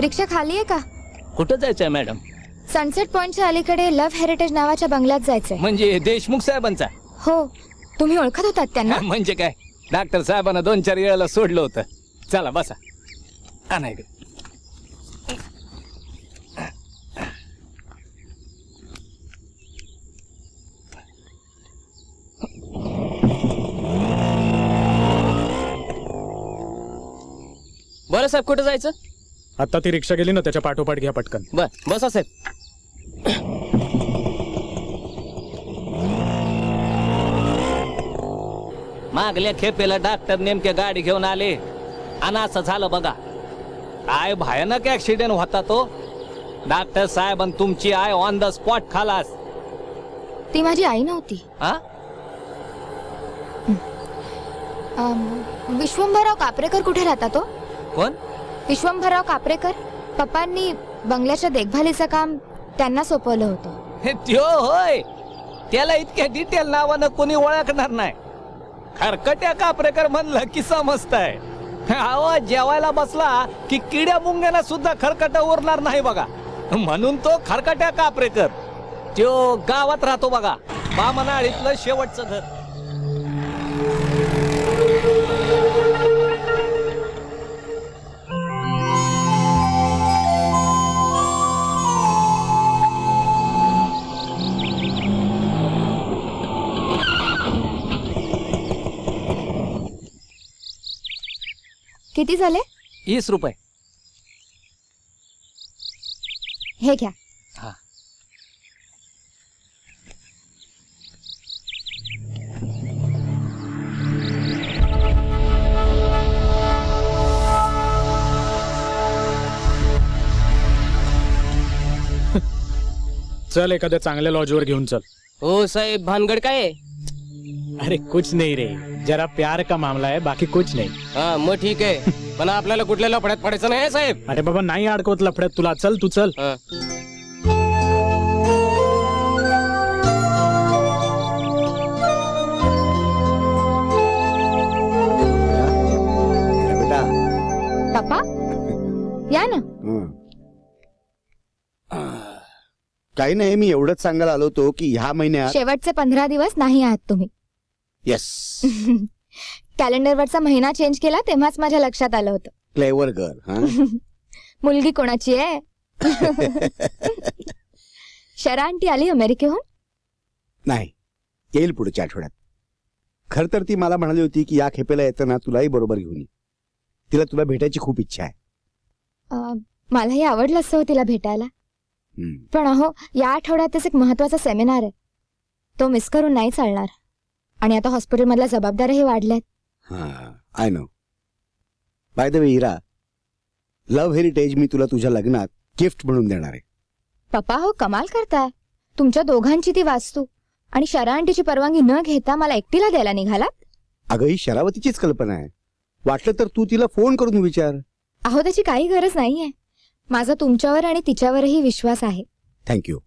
रिक्षा खाली आहे का? कुठं जायचंय मॅडम? सनसेट पॉइंटच्या अलीकडे लव्ह हेरिटेज नावाच्या बंगल्यात जायचंय. म्हणजे देशमुख साहेबांचा? हो. तुम्ही ओळखत होतात त्यांना? म्हणजे काय, डॉक्टर साहेबांना 2-4 वेळेला सोडलं होतं. चला बसा. नाही बरं साहेब, कुठं जायचं? आता ती रिक्षा गेली ना, त्याच्या पाठोपाठ घ्या पटकन. बर बसा साहेब. मागल्या खेपेला डॉक्टर नेमके गाडी घेऊन आले आणि असं झालं बघा. काय भयानक ऍक्सिडेंट होता तो. डॉक्टर साहेब आणि तुमची आय ऑन द स्पॉट खालास. ती माझी आई नव्हती. हा? विश्वंभरराव कापरेकर कुठे राहता तो? कोण? विश्वंभरराव कापरेकर. पप्पांनी बंगल्याच्या देखभालीचं काम त्यांना सोपवलं होतं. हे त्यो होय. त्याला इतक्या डिटेल नावानं कोणी ओळखणार नाही. खरकट्या कापरेकर म्हणलं की समजताय. आवाज जेवायला बसला की किड्या मुंग्याला सुद्धा खरकटा उरणार नाही बघा. म्हणून तो खरकट्या कापरेकर. त्यो गावात राहतो बघा, बामणाळीतलं शेवटचं घर. किती झाले? 20 रुपये. हे घ्या. हा. चल एखाद्या चांगल्या लॉजवर घेऊन चल. हो साहेब, भानगड काय आहे? अरे कुछ नहीं रे, जरा प्यार का मामला है, बाकी कुछ नहीं. हा मग ठीक आहे, पण आपल्याला कुठल्या लफड्यात पडायचं नाही साहेब. अरे बाबा नाही अडकवत लफड्यात तुला. चल तू चल. हा. बेटा पप्पा या ना. काही नाही, मी एवढंच सांगायला आलो होतो की ह्या महिन्यात शेवटचे 15 दिवस नाही आहात तुम्ही. येस कॅलेंडरवरचा महिना चेंज केला तेव्हाच माझ्या लक्षात आलं होतं. Clever girl. मुलगी कोणाची आहे? शरा आंटी आली अमेरिकेहून? नाही, येईल पुढच्या आठवड्यात. खर तर ती मला म्हणाली होती की या खेपेला येताना तुलाही बरोबर घेऊन ये. तिला तुला भेटायची खूप इच्छा आहे. मलाही आवडलं असतं तिला भेटायला. पण अहो, या आठवड्यातच एक महत्वाचा सेमिनार आहे, तो मिस करून नाही चालणार. आणि आता हॉस्पिटल मधल्या जबाबदाऱ्याही वाढल्यात. हा, I know. By the way Hira, love heritage मी तुला तुझ्या लग्नात गिफ्ट म्हणून देणार आहे. पप्पा हो, कमाल करताय. तुमच्या दोघांची ती वास्तू आणि शरा आंटीची परवानगी न घेता मला एकटीला द्यायला निघालात? अगं, ही शरावतीचीच कल्पना आहे. वाटलं तर तू तिला फोन करून विचार. अहो, त्याची काही गरज नाहीये. माझा तुमच्यावर आणि तिच्यावरही विश्वास आहे. थँक्यू.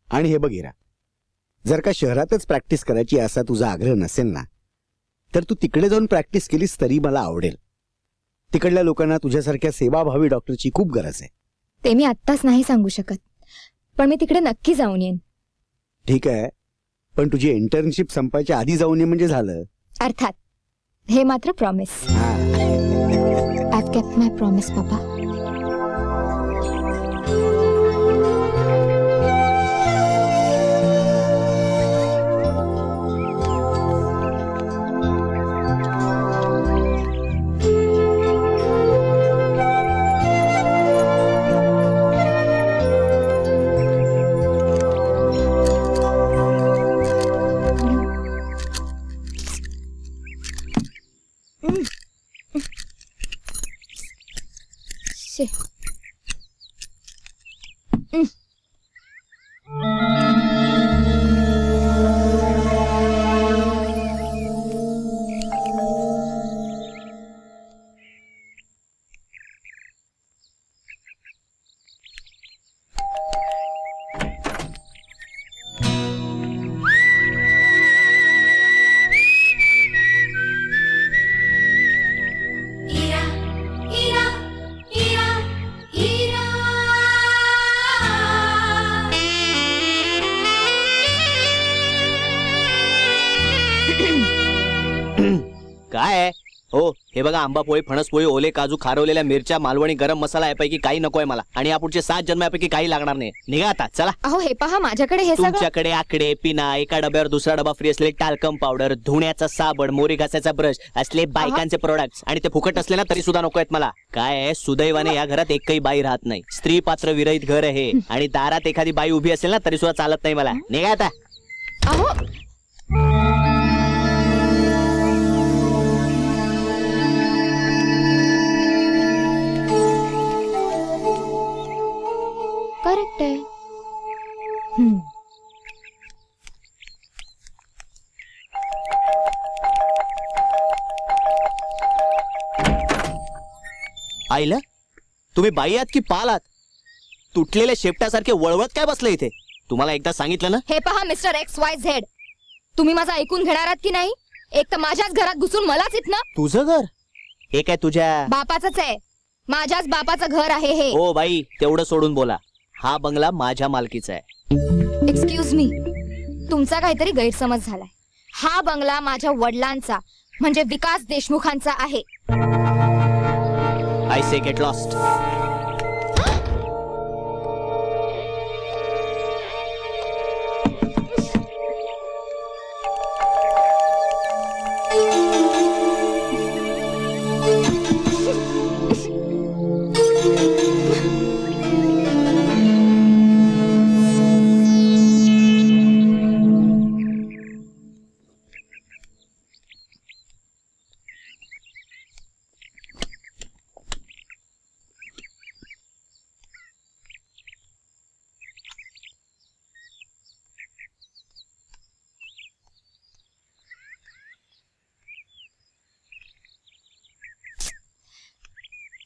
आणि हे बघ हिरा, जर का शहरातच प्रॅक्टिस करायची असा तुझा आग्रह नसेल ना, तर तू तिकडे जाऊन प्रॅक्टिस केलीस तरी मला आवडेल. तिकडल्या लोकांना तुझ्यासारख्या सेवाभावी डॉक्टरची खूप गरज आहे. ते मी आत्ताच नाही सांगू शकत, पण मी तिकडे नक्की जाऊन येईन. ठीक आहे, पण तुझी इंटर्नशिप संपायच्या आधी जाऊन ये म्हणजे झालं. अर्थात. हे मात्र promise. I've kept my promise, पप्पा. शे. हे बघा, आंबा पोळी, फणस पोळी, ओले काजू, खारवलेल्या मिरच्या, मालवणी गरम मसाला यापैकी काही नकोय मला. आणि या पुढचे 7 जन्म यापैकी काही लागणार नाही. निघा आता, चला. अहो हे पहा, माझ्याकडे हे सगळं. तुमच्याकडे आकडे, पिना, एका डब्यावर दुसरा डबा फ्री असलेले टाल्कम पावडर, धुण्याचा साबण, मोरी घासायचा ब्रश असले बायकांचे प्रोडक्ट्स, आणि ते फुकट असले ना तरी सुद्धा नको आहेत मला. काय आहे, सुदैवाने या घरात एकही बाई राहत नाही. स्त्री पात्र विरहित घर आहे. आणि दारात एखादी बाई उभी असेल ना तरी सुद्धा चालत नाही मला. निघा आता. अहो करेक्ट आहे. आईला, तुम्ही बाई आहात की पाल आहात? तुटलेल्या शेपटासारखे वळवत काय बसले इथे? तुम्हाला एकदा सांगितलं ना. हे पहा मिस्टर XYZ, तुम्ही माझं ऐकून घेणार आहात की नाही? एक तर माझ्याच घरात घुसून मलाच इथनं. तुझं घर हे काय तुझ्या बापाचंच आहे. माझ्याच बापाचं घर आहे हे. ओ बाई, तेवढं सोडून बोला. हा बंगला माझ्या मालकीचा आहे. एक्सक्यूज मी, तुमचा काहीतरी गैरसमज झालाय. हा बंगला माझ्या वडिलांचा म्हणजे विकास देशमुखांचा आहे. I say get lost.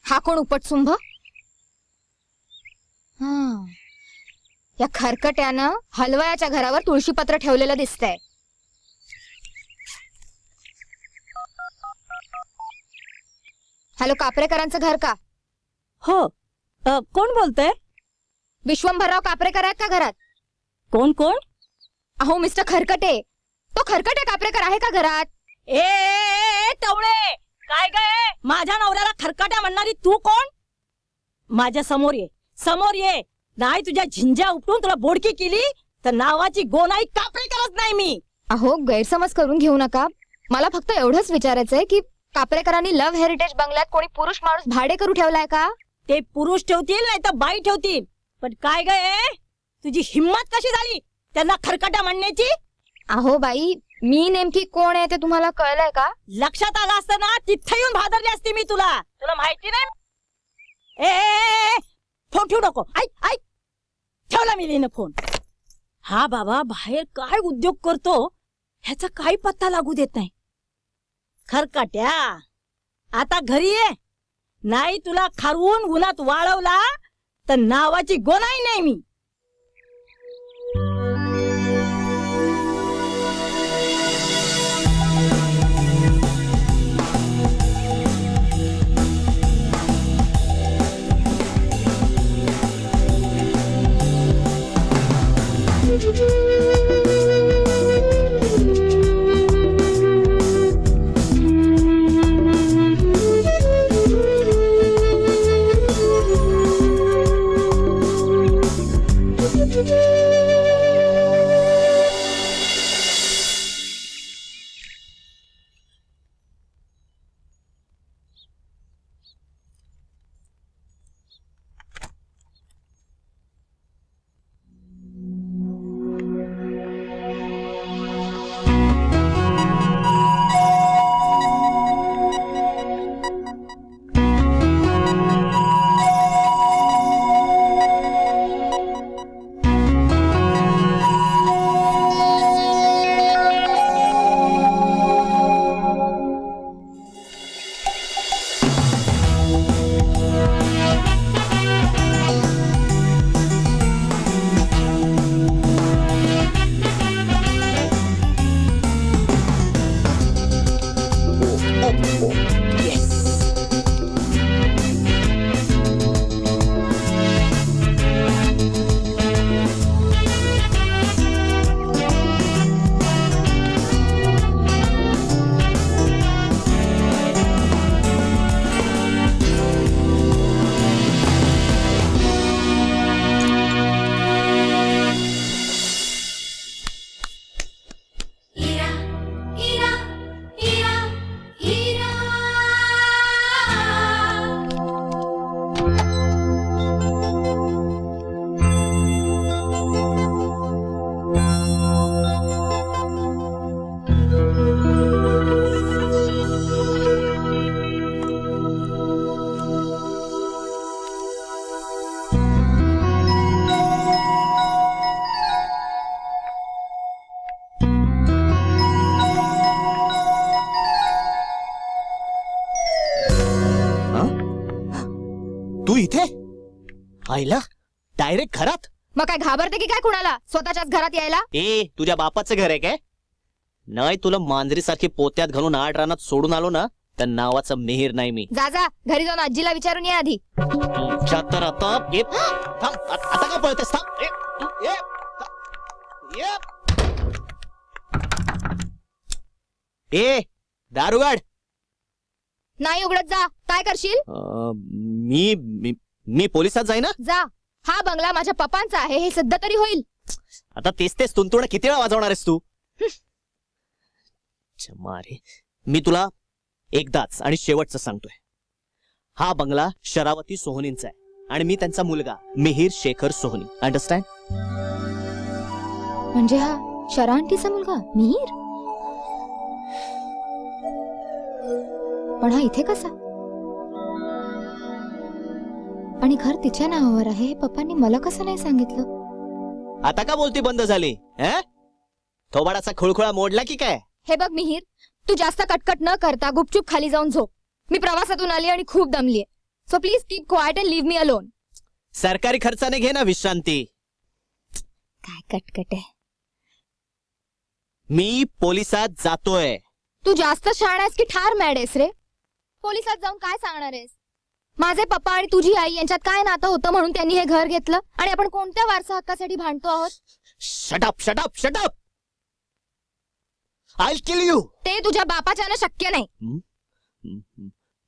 हा कोण उपटसुंभ? या खरकट्यानं हलवयाच्या घरावर तुळशीपत्र ठेवलेलं दिसतंय. हॅलो, कापरेकरांचं घर का? हो. कोण बोलतंय? विश्वंभरराव कापरेकर आहेत का घरात? कोण कोण? अहो मिस्टर खरकटे. तो खरकटे कापरेकर आहे का घरात? ए टवळे, काय गे? माझ्या नवऱ्याला खरकाट्या म्हणणारी तू कोण? माझ्या समोर ये, समोर ये. नाही तुझ्या झिंज्या उपटून तुला बोडकी केली तर नावाची गोनाई कापरेकरच नाही मी. अहो गैरसमज करून घेऊ नका. मला फक्त एवढंच विचारायचंय की कापरेकरांनी लव्ह हेरिटेज बंगल्यात कोणी पुरुष माणूस भाडे करू ठेवलाय का? ते पुरुष ठेवतील नाही तर बाई ठेवतील. पण काय गे, तुझी हिम्मत कशी झाली त्यांना खरकाट्या म्हणण्याची? अहो बाई, मी नेमकी कोण आहे ते तुम्हाला कळलंय का? लक्षात आलं असतं ना तिथे येऊन भादरली असती मी तुला. तुला माहिती नाही? ए फोन ठेवू नको. ऐक ऐक, ठेवला मी लिहिणं फोन. हा बाबा बाहेर काय उद्योग करतो ह्याचा काही पत्ता लागू देत नाही. खरकाट्या, आता घरी ये, नाही तुला खारवून उन्हात वाळवला तर नावाची गोनाई नाही मी. तू इथे आईला डायरेक्ट घरात? मग काय घाबरते की काय कुणाला स्वतःच्याच घरात यायला? ए तुझ्या बापाचं घर आहे काय? नाही तुला मांजरीसारखी पोत्यात घालून आड रानात सोडून आलो ना तर नावाचं मिहीर नाही मी. जा जा घरी जाऊन आजीला विचारून ये आधी. तुझ्या तर आता थांब, आता काय पळतेस? थांब. ए दारुगाड. नाही उघडत जा. काय करशील? मी मी मी पोलिसात जाईन ना. जा. हा बंगला माझ्या पप्पांचा आहे हे सिद्ध तरी होईल. आता तेच तुंतुण किती वेळा वाजवणार आहेस तू? मारे मी तुला एकदाच आणि शेवटचं सांगतोय, हा बंगला शरावती सोहनींचा आहे आणि मी त्यांचा मुलगा मिहीर शेखर सोहनी. अंडरस्टँड? म्हणजे हा शरांटीचा मुलगा मिहीर? पण हा इथे कसा? आणि घर तिच्या नावावर आहे हे पप्पांनी मला कसं नाही सांगितलं? आता का बोलती बंद झाली? थोबाडाचा खुळखुळा मोडला की काय? हे बघ मिहीर, तू जास्त कटकट न करता गुपचूप खाली जाऊन झोप. मी प्रवासातून आली आणि खूप दमलीये. So please keep quiet and leave me alone. सरकारी खर्चाने घे ना विश्रांती. काय कटकट आहे. मी पोलिसात जातोय. तू जास्त शहाणा आहेस की ठार मॅड आहेस रे? पोलिसात जाऊन काय सांगणार आहेस? माझे पप्पा आणि तुझी आई यांच्यात काय नातं होतं म्हणून त्यांनी हे घर घेतलं आणि आपण कोणत्या वारसा हक्कासाठी भांडतो आहोत? Shut up shut up shut up. I kill you. ते तुझ्या बापाच्यानं शक्य नाही.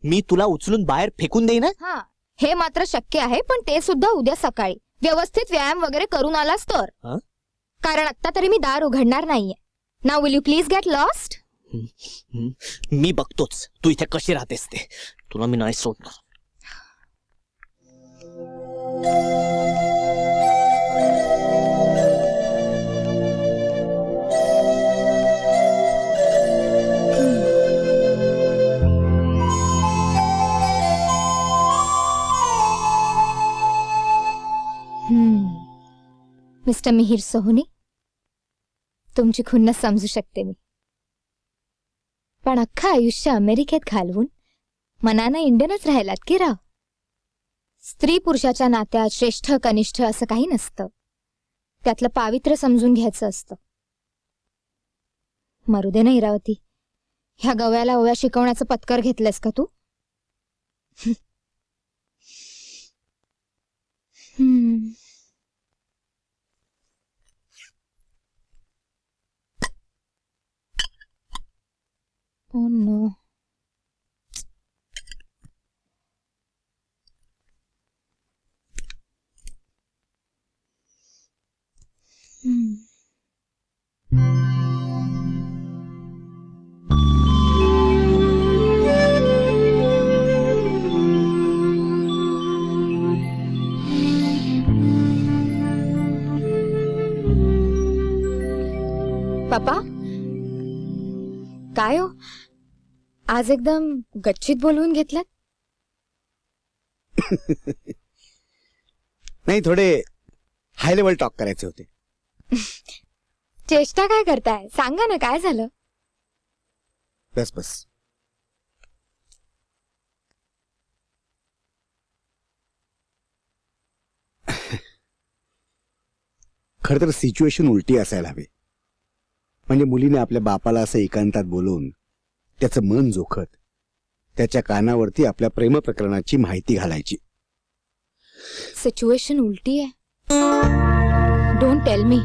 मी तुला उचलून बाहेर फेकून देईन. हा हे मात्र शक्य आहे, पण ते सुद्धा उद्या सकाळी व्यवस्थित व्यायाम वगैरे करून आलास तर. कारण आता तरी मी दार उघडणार नाहीये. Now will you please get lost? मी बघतोच तू इथे कशी राहतेस ते. तुला मी नाही सोडणार. मिस्टर मिहीर सोहनी, तुमची खुन्नस समजू शकते मी. पण अख्खं आयुष्य अमेरिकेत घालवून मनानं इंडियनच राहिलात की राव. स्त्री पुरुषाच्या नात्यात श्रेष्ठ कनिष्ठ असं काही नसतं. त्यातलं पावित्र्य समजून घ्यायचं असतं. मरू दे ना इरावती, ह्या गव्याला ओव्या शिकवण्याचं पत्कर घेतलंस का तू? Oh no. पापा काय हो, आज एकदम गच्चीत बोलवून घेतलं? नाही, थोडे हाय लेवल टॉक करायचे होते. चेष्टा काय करताय? सांगा ना काय झालं? बस बस. खर तर सिच्युएशन उलटी असायला हवी. म्हणजे मुलीने आपल्या बापाला असं एकांतात बोलवून त्याचं मन जोखत त्याच्या कानावरती आपल्या प्रेम प्रकरणाची माहिती घालायची. सिच्युएशन उलटी आहे? Don't tell me.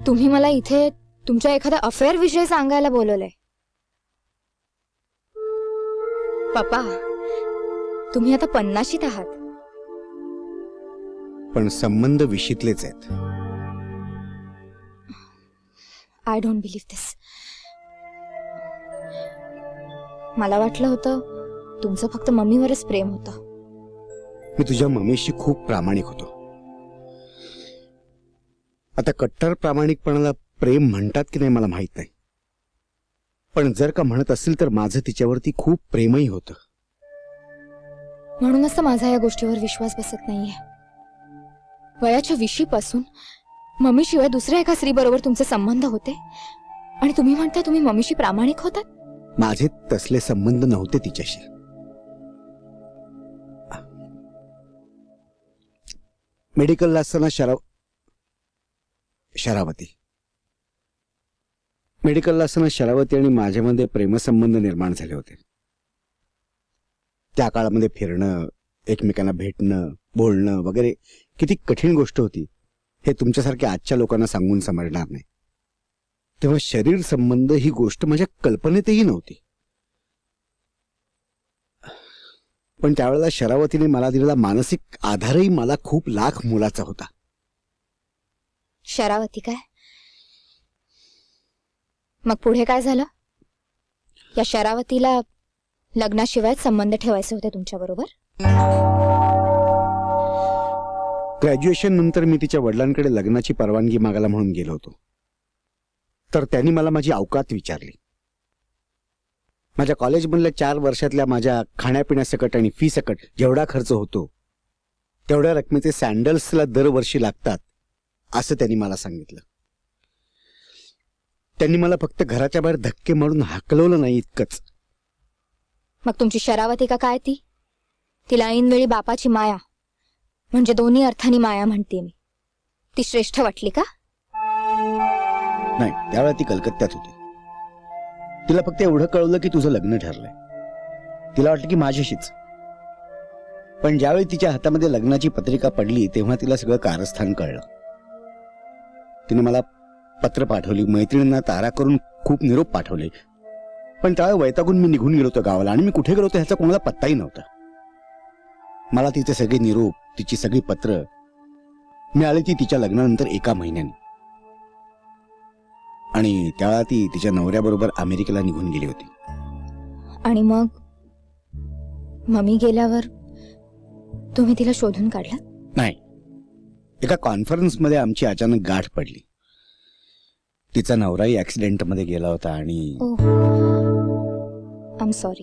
तुम्ही मला इथे तुमच्या एखाद्या अफेअर विषयी सांगायला बोलवलंय. पप्पा, तुम्ही आता 50शीत आहात. पण संबंध विशीतलेच आहेत. आय डोंट बिलीव्ह दिस. मला वाटलं होतं तुमचं फक्त मम्मीवरच प्रेम होतं. मी तुझ्या मम्मीशी खूप प्रामाणिक होतो. आता कट्टर प्रामाणिकपणाला प्रेम म्हणतात की नाही मला माहित नाही, पण जर का म्हणत असेल तर माझं तिच्यावरती खूप प्रेमही होतं. म्हणूनच तर माझा या गोष्टीवर विश्वास बसत नाहीये. वयाच्या 20 पासून मम्मीशिवाय दुसऱ्या एका स्त्रीबरोबर तुमचे संबंध होते आणि तुम्ही म्हणता तुम्ही मम्मीशी प्रामाणिक होतात? माझे तसले संबंध नव्हते तिच्याशी. मेडिकलला असताना शरावती आणि माझ्यामध्ये प्रेमसंबंध निर्माण झाले होते. त्या काळामध्ये फिरणं, एकमेकांना भेटणं, बोलणं वगैरे किती कठीण गोष्ट होती हे तुमच्यासारख्या आजच्या लोकांना सांगून समजणार नाही. तेव्हा शरीर संबंध ही गोष्ट माझ्या कल्पनेतही नव्हती. पण त्यावेळेला शरावतीने मला दिलेला मानसिक आधारही मला खूप लाख मोलाचा होता. शरावती काय? मग पुढे काय झालं? या शरावतीला लग्नाशिवाय संबंध ठेवायचे होते तुमच्या बरोबर? ग्रॅज्युएशन नंतर मी तिच्या वडिलांकडे लग्नाची परवानगी मागायला म्हणून गेलो होतो. तर त्यांनी मला माझी अवकात विचारली. माझ्या कॉलेजमधल्या 4 वर्षातल्या माझ्या खाण्यापिण्यासकट आणि फी सकट जेवढा खर्च होतो तेवढ्या रकमेचे सँडल्सला दरवर्षी लागतात असं त्यांनी मला सांगितलं. त्यांनी मला फक्त घराच्या बाहेर धक्के मारून हाकलवलं नाही इतकंच. मग तुमची शरावती का काय ती? तिला ऐनवेळी बापाची माया, म्हणजे दोन्ही अर्थानी माया म्हणते मी, ती श्रेष्ठ वाटली का? नाही, त्यावेळेला ती कलकत्त्यात होती. तिला फक्त एवढं कळवलं की तुझं लग्न ठरलंय. तिला वाटलं की माझ्याशीच. पण ज्यावेळी तिच्या हातामध्ये लग्नाची पत्रिका पडली तेव्हा तिला सगळं कारस्थान कळलं. तिने मला पत्र पाठवली, मैत्रिणींना तारा करून खूप निरोप पाठवले. पण त्यावेळी वैतागून मी निघून गेलो होतो गावाला आणि मी कुठे गेलो होतो ह्याचा कोणाला पत्ताही नव्हता. मला तिचे सगळे निरोप, तिची सगळी पत्र मिळाली ती तिच्या लग्नानंतर 1 महिन्याने. आणि त्यावेळा ती तिच्या नवऱ्याबरोबर अमेरिकेला निघून गेली होती. आणि मग मम्मी गेल्यावर तुम्ही तिला शोधून काढला? नाही, एका कॉन्फरन्समध्ये आमची अचानक गाठ पडली. तिचा नवराही ऍक्सिडेंटमध्ये गेला होता आणि ओह, आय एम सॉरी.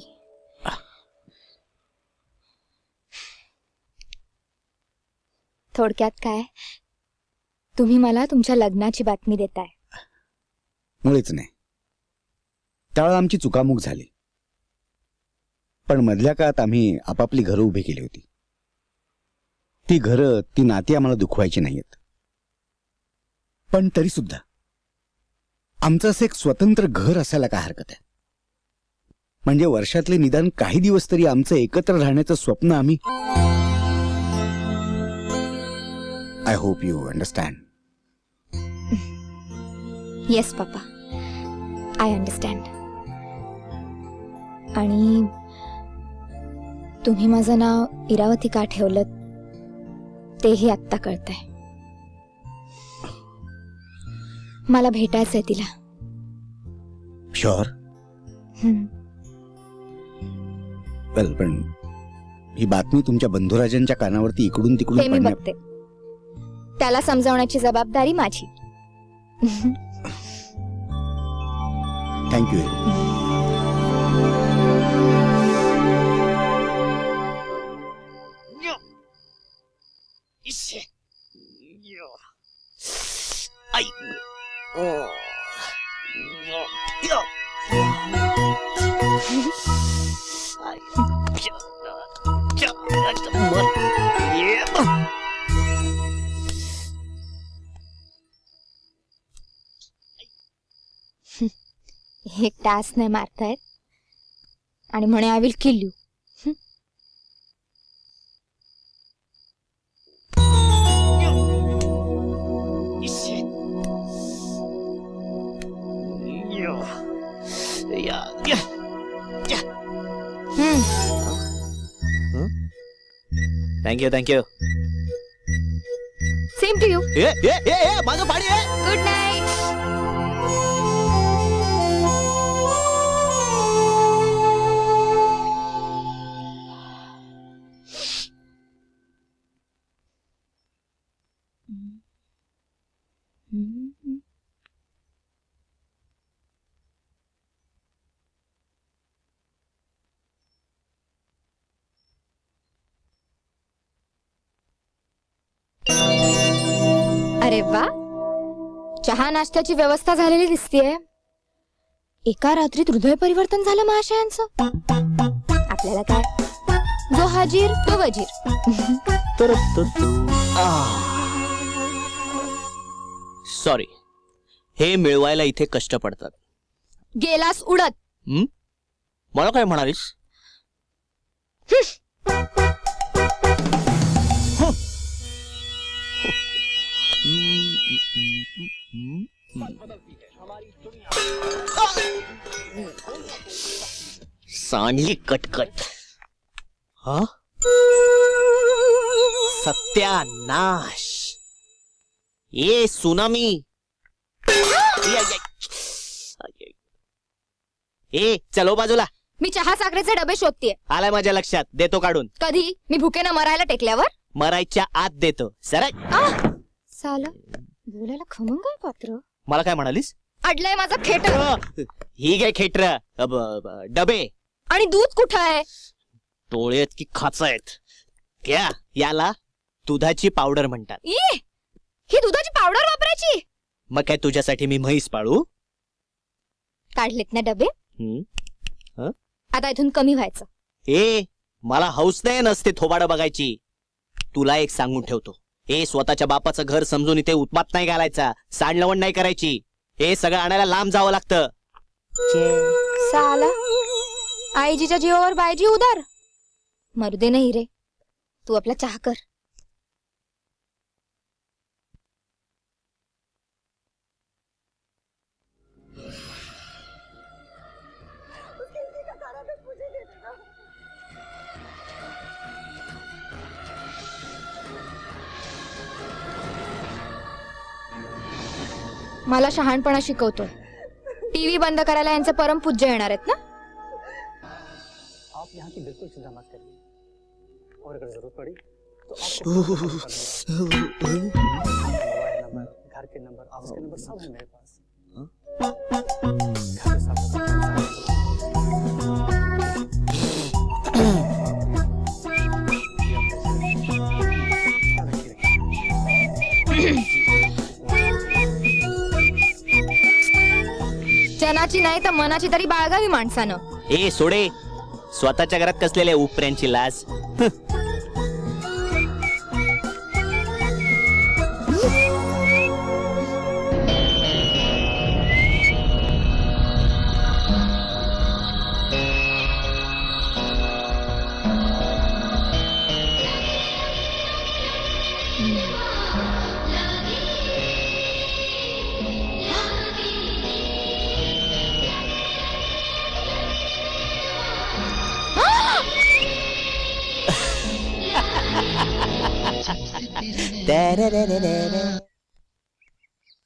थोडक्यात काय, तुम्ही मला तुमच्या लग्नाची बातमी देताय? मुळीच नाही. त्यावेळेला आमची चुकामुक झाली. पण मधल्या काळात आम्ही आपापली घरं उभी केली होती. ती घरं, ती नाती आम्हाला दुखवायची नाहीयेत. पण तरी सुद्धा आमचं असं एक स्वतंत्र घर असायला काय हरकत आहे? म्हणजे वर्षातले निदान काही दिवस तरी आमचं एकत्र राहण्याचं स्वप्न आम्ही. I hope you understand. Yes papa, I understand. आणि तुम्ही माझं नाव इरावती का ठेवलं तेही आत्ता कळतंय. मला भेटायचंय तिला. शुअर. वेल, पण ही बातमी तुमच्या बंधुराजांच्या कानावरती इकडून ते तिकडून मी पडण्या. बघते. त्याला समजावण्याची जबाबदारी माझी. थँक्यू. एक टास नाही मारतायत आणि म्हणे I will kill you. Thank you thank you. Same to you. माझं पाणी आहे. Good night. अरे वा, चहा नाश्त्याची व्यवस्था झालेली दिसतीये. एका रात्रीत हृदय परिवर्तन झालं महाशयांचं. आपल्याला काय जो हाजीर तो वजीर. सॉरी, हे मिळवायला इथे कष्ट पडतात. गेलास उडत. मला काय म्हणालीस? सांडली कटकट. हा, सत्यानाश. ए सुनामी. ए चलो बाजूला. मी चहा साखरेचे डबे शोधतीये. आलाय माझ्या लक्षात, देतो काढून. कधी? मी भुकेनं मरायला टेकल्यावर? मरायच्या आत देतो. सरळ. साला बोलायला खमंग आहे पात्र. मला काय म्हणालीस? अडलंय माझं खेटर. ही काय खेटर? डबे आणि दूध कुठं आहे? टोळेत की खाच आहेत क्या? याला दुधाची पावडर म्हणतात. ही दुधाची पावडर वापरायची? मग काय तुझ्यासाठी मी म्हैस पाळू? काढलेत ना डबे? हं? आता इथून कमी व्हायचं. मला हौस नाही नसते थोबाडं बघायची. तुला एक सांगून ठेवतो, स्वतःच्या बापाचं घर समजून इथे उत्पात नाही घालायचा, सांडलवण नाही करायची. सगळं आणायला लांब जावं लागतं. साला आईजीच्या जीवावर बायजी उदार. मरू दे नाही रे, तू आपला चहा कर. मला शहाणपणा शिकवतोय. टीव्ही बंद करायला यांचे परमपूज्य येणार आहेत ना? आप यहाँ की बिल्कुल चिंता मत करिए, और अगर जरूरत पड़ी तो आपको मोबाइल नंबर, घर के नंबर, ऑफिस के नंबर सब है मेरे पास. घर के जनाची नाही तर मनाची तरी बाळगावी माणसानं. सोडे, स्वतःच्या घरात कसलेल्या उपऱ्यांची लाज.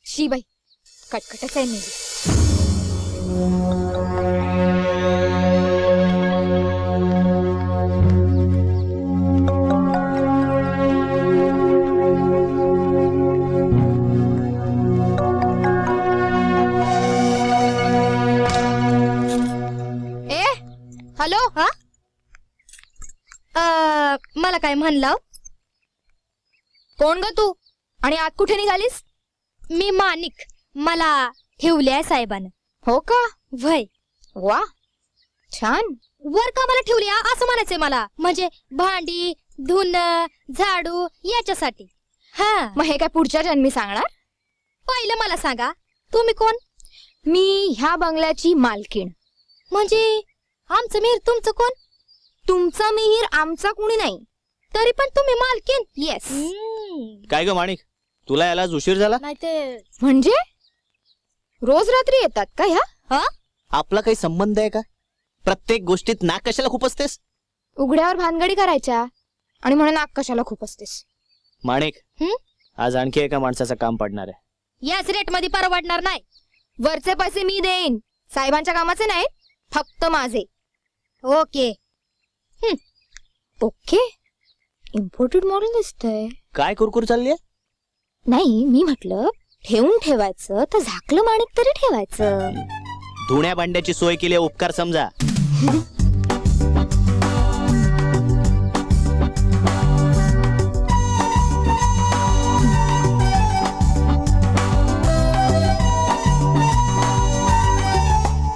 शी बाई, कटकटच आहे मेरी. हॅलो. हा, मला काय म्हणलं? कोण ग तू आणि आत कुठे निघालीस? मी माणिक. मला ठेवले साहेबानं. हो का? वय. वा, छान. वर का मला ठेवली असं म्हणायचंय मला. म्हणजे भांडी धुणं झाडू याच्यासाठी. हा, मग हे काय पुढच्या जन्मी सांगणार? पहिलं मला सांगा, तुम्ही कोण? मी ह्या बंगल्याची मालकीण. म्हणजे आमचं मिहीर तुमचं कोण? तुमचा मिहीर आमचा कोणी नाही, तरी पण तुम्ही मालकीण. येस. काय ग माणिक, तुला याला उशीर झाला? नाही ते म्हणजे रोज रात्री येतात का ह्या? हा, आपला काही संबंध आहे का? प्रत्येक गोष्टीत नाक कशाला खूप असतेस? उघड्यावर भानगडी करायच्या आणि म्हणून नाक कशाला खूप असतेस? माणिक, आज आणखी एका माणसाचं काम पडणार आहे. याच रेट मध्ये परवडणार नाही. वरचे पैसे मी देईन, साहेबांच्या कामाचे नाही, फक्त माझे. ओके. ओके. इम्पोर्टेड मॉडेल दिसतंय. काय कुरकुर चालली आहे? नाही, मी म्हटलं ठेवून ठेवायचं तर झाकलं माणिक तरी ठेवायचं. धुण्या भांड्याची सोय केली, उपकार समजा.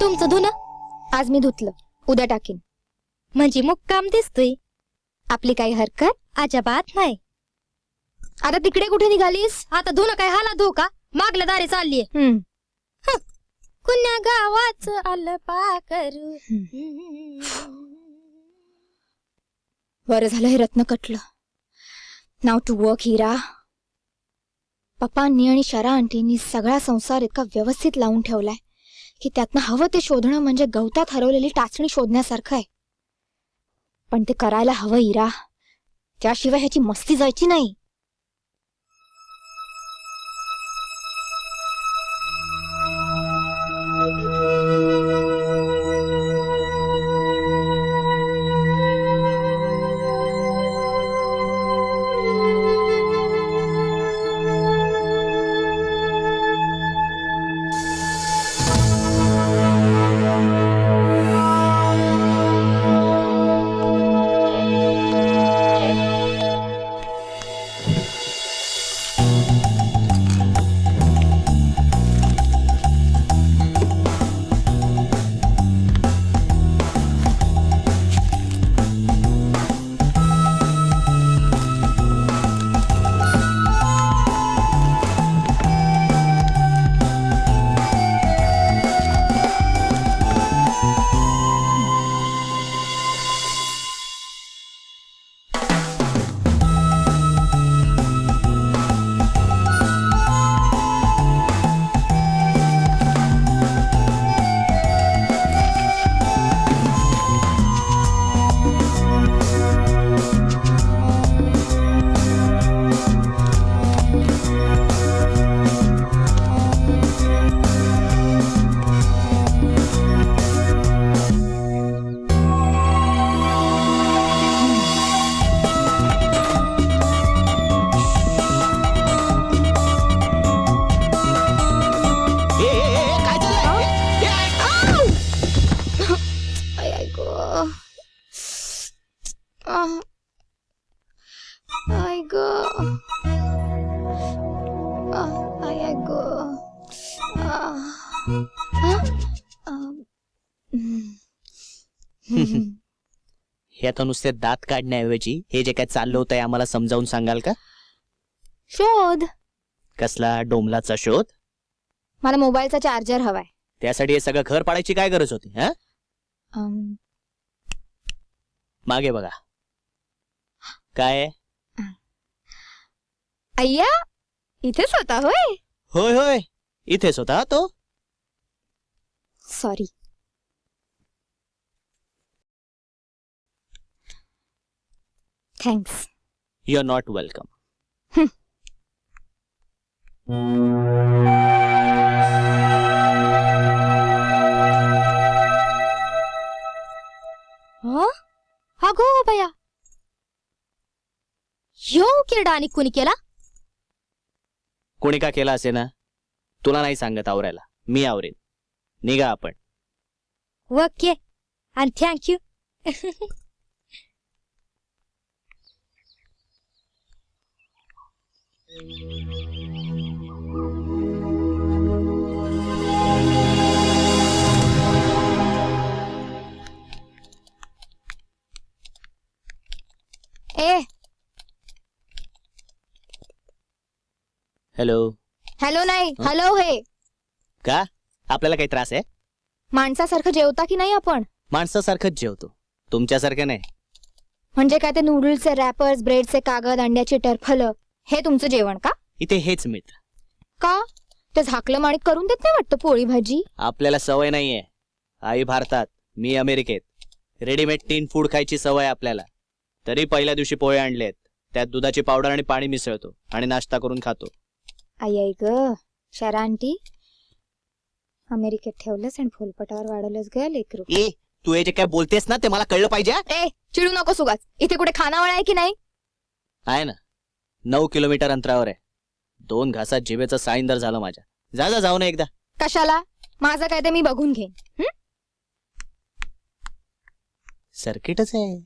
तुमचं धुणं आज मी धुतलं, उद्या टाकीन. म्हणजे मुक्काम दिसतोय. आपली काही हरकत? अजिबात नाही. आता तिकडे कुठे निघालीस? आता धुणं काय हाला धो का? मागल्या दारी चाललीये. कुण्या गावाच आलं पाकरू. बरं झालं हे रत्न कटलं. नाव टू वर्क हिरा. पप्पांनी आणि शरा आंटींनी सगळा संसार इतका व्यवस्थित लावून ठेवलाय की त्यातनं हवं ते शोधणं म्हणजे गवतात हरवलेली टाचणी शोधण्यासारखं आहे. पण ते करायला हवं हिरा, त्याशिवाय ह्याची मस्ती जायची नाही. हे आता नुसते दात काढण्याऐवजी हे जे काय चाललं होतं आम्हाला समजावून सांगाल का? शोध. कसला डोमलाचा शोध? मला मोबाईलचा चार्जर हवाय. त्यासाठी हे सगळं घर पाडायची काय गरज होती? हा, मागे बघा. काय? अय्या, इथेच होता होय? होय होय, इथेच होता तो. Sorry. Thanks. You are not welcome. अगो बया, यो किरडा आणि कुणी केला? कोणी का केला असे ना, तुला नाही सांगत आवरायला, मी आवरेन. निघा आपण. ओके, आणि थँक्यू. ए, हॅलो. हॅलो नाही, हॅलो. हे का आपल्याला काही त्रास आहे? माणसासारखं जेवता की नाही आपण? माणसासारखंच जेवतो, तुमच्यासारखं नाही. म्हणजे काय ते नूडल्सचे रॅपर्स, ब्रेडचे कागद, अंड्याची टरफलं, हे तुमचं जेवण का? इथे हेच मिळतं. का ते झाकलं माणिक करून देत नाही वाटतं पोळी भाजी? आपल्याला सवय नाहीये. आई भारतात, मी अमेरिकेत. रेडीमेड टीन फूड खायची सवय आपल्याला. तरी पहिल्या दिवशी पोहे आणलेत, त्यात दुधाची पावडर आणि पाणी मिसळतो आणि नाश्ता करून खातो. आई ग, शरा आंटी, अमेरिकेत ठेवलंस आणि फुलपटावर वाढवलंस ग लेकरू. ए, तू हे जे काय बोलतेस ना ते मला कळलं पाहिजे. ए, चिडू नको सुगाच. इथे कुठे खानावळ आहे की नाही? आहे ना, 9 किलोमीटर अंतरावर आहे. 2 घासात जिभेचं साईंदर झालं माझ्या. जा जाऊ ना एकदा. कशाला? माझं काय ते मी बघून घेईन. सर्किटच आहे.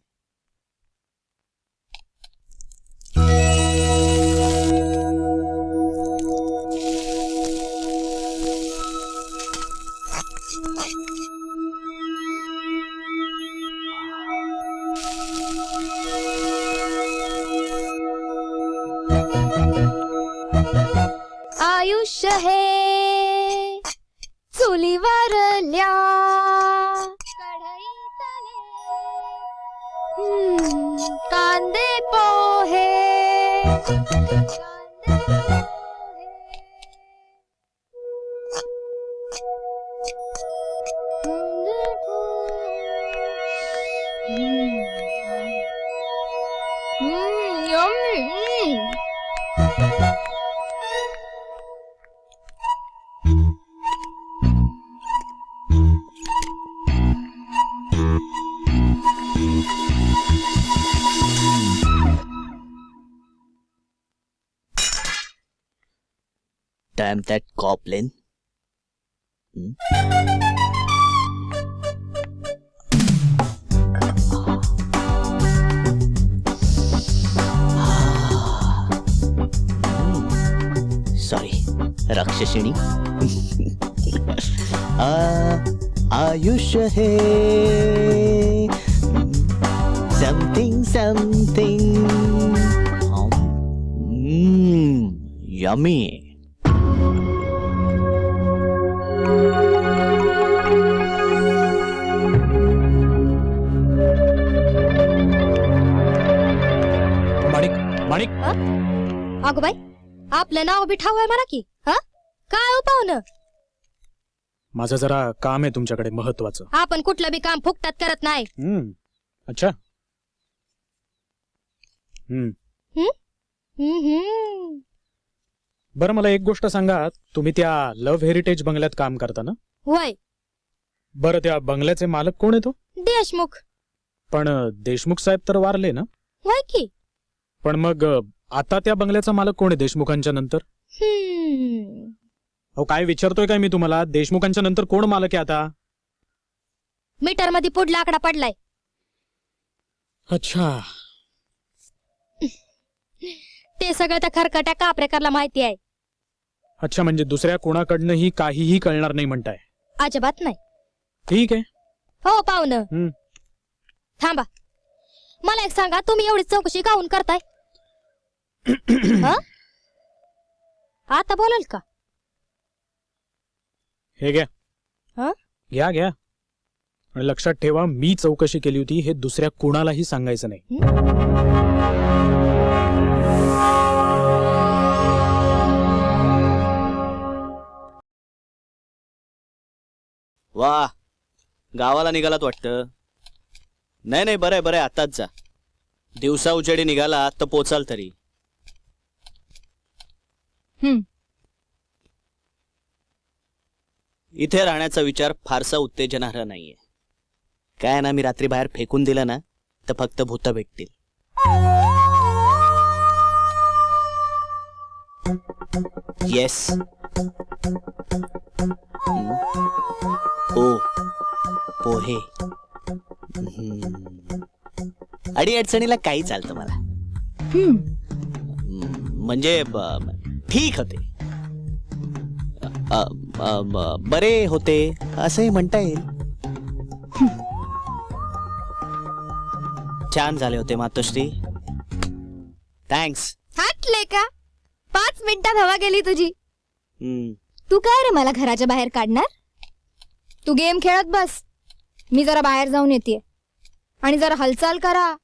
आयुष्य हे चुलीवरल्या कढईतले कांदे पोहे Damn that goblin. Sorry, राक्षसिणी. आयुष्य हे something something. Yummy. माणिक अगो बाई आपलं नाव बी ठाव आहे म्हणा की. हा काय हो पाहुणं, माझं जरा काम आहे तुमच्याकडे महत्वाचं. आपण कुठलं बी काम फुकटात करत नाही. अच्छा. बरं मला एक गोष्ट सांगा, तुम्ही त्या लव्ह हेरिटेज बंगल्यात काम करता ना? वय बरं त्या बंगल्याचे मालक कोण आहे तो? देशमुख. पण देशमुख साहेब तर वारले ना? वय की. पण मग आता त्या बंगल्याचा मालक कोण आहे देशमुखांच्या नंतर? अहो काय विचारतोय काय मी तुम्हाला, देशमुखांच्या नंतर कोण मालक आहे आता? मीटर मध्ये पुढला आकडा पडलाय. अच्छा. ते सगळं त्या खरकट्या कापरेकरला माहिती आहे. अच्छा म्हणजे दुसऱ्या कोणाकडनंही काहीही कळणार नाही म्हणताय? अजिबात नाही. ठीक आहे. हो पाहुणं थांबा, मला एक सांगा, तुम्ही एवढी चौकशी काहून करताय? आता बोलाल का? हे घ्या. हं? घ्या घ्या. आणि लक्षात ठेवा, मी चौकशी केली होती हे दुसऱ्या कोणालाही सांगायचं नाही. वा, गावाला निघालात वाटतं. नाही बरंय बरंय, आताच जा. दिवसा उजेडी निघाला तर पोचाल तरी. इथे राहण्याचा विचार फारसा उत्तेजनार्ह नाहीये. काय ना, मी रात्री बाहेर फेकून दिलं ना तर फक्त भूत भेटतील. येस. ओ पोहे. अडी अडचणीला काही चालतं मला. म्हणजे ठीक होते, बरे होते असंही म्हणता येईल. छान झाले होते मातोश्री. थँक्स. हटले का? 5 मिनिटात हवा गेली तुझी. तू काय रे मला घराच्या बाहेर काढणार? तू गेम खेळत बस, मी जरा बाहेर जाऊन येते. आणि जरा हालचाल करा.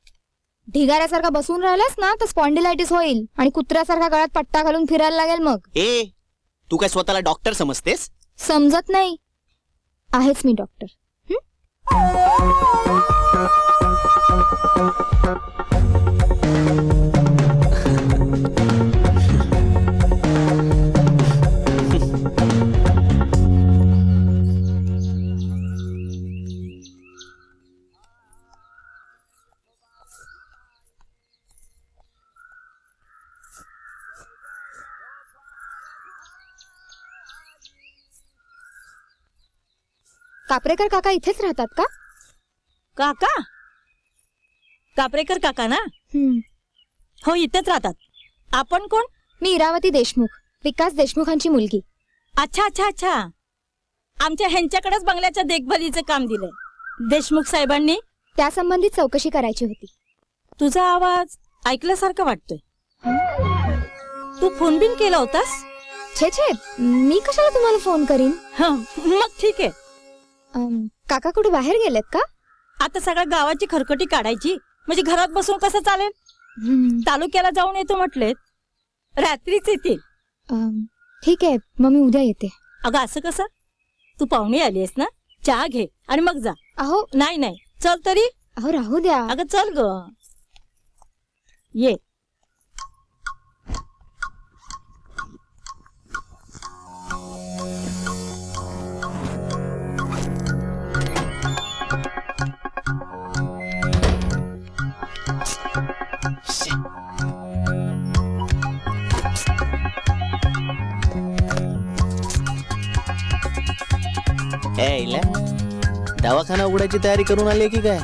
ढिगाऱ्यासारखा बसून राहिलास ना तर स्पॉन्डिलायटिस होईल आणि कुत्र्यासारखा गळ्यात पट्टा घालून फिरायला लागेल मग. ए, तू काय स्वतःला डॉक्टर समजतेस? समजत नाही, आहेच मी डॉक्टर. कापरेकर काका इथेच राहतात का? काका? कापरेकर काका ना? हो, इथेच राहतात. आपण कोण? मी इरावती देशमुख, विकास देशमुखांची मुलगी. अच्छा अच्छा अच्छा. आमच्या ह्यांच्याकडेच बंगल्याच्या देखभालीचं काम दिलंय देशमुख साहेबांनी. त्या संबंधित चौकशी करायची होती. तुझा आवाज ऐकल्यासारखं वाटतोय. तू फोन बिन केला होतास? छे छे, मी कशाला तुम्हाला फोन करीन? मग ठीक आहे. काका कुठे बाहेर गेलेत का? आता सगळ्या गावाची खरकटी काढायची, म्हणजे घरात बसून कसं चालेल? तालुक्याला जाऊन येतो म्हटलेत, रात्रीच येतील. ठीक आहे, मग मी उद्या येते. अगं असं कसं? तू पाहुणी आलीस ना, चहा घे आणि मग जा. अहो नाही चल तरी. अहो राहू द्या. अगं चल ग, ये. दवाखाना उघडायची तयारी करून आली की काय?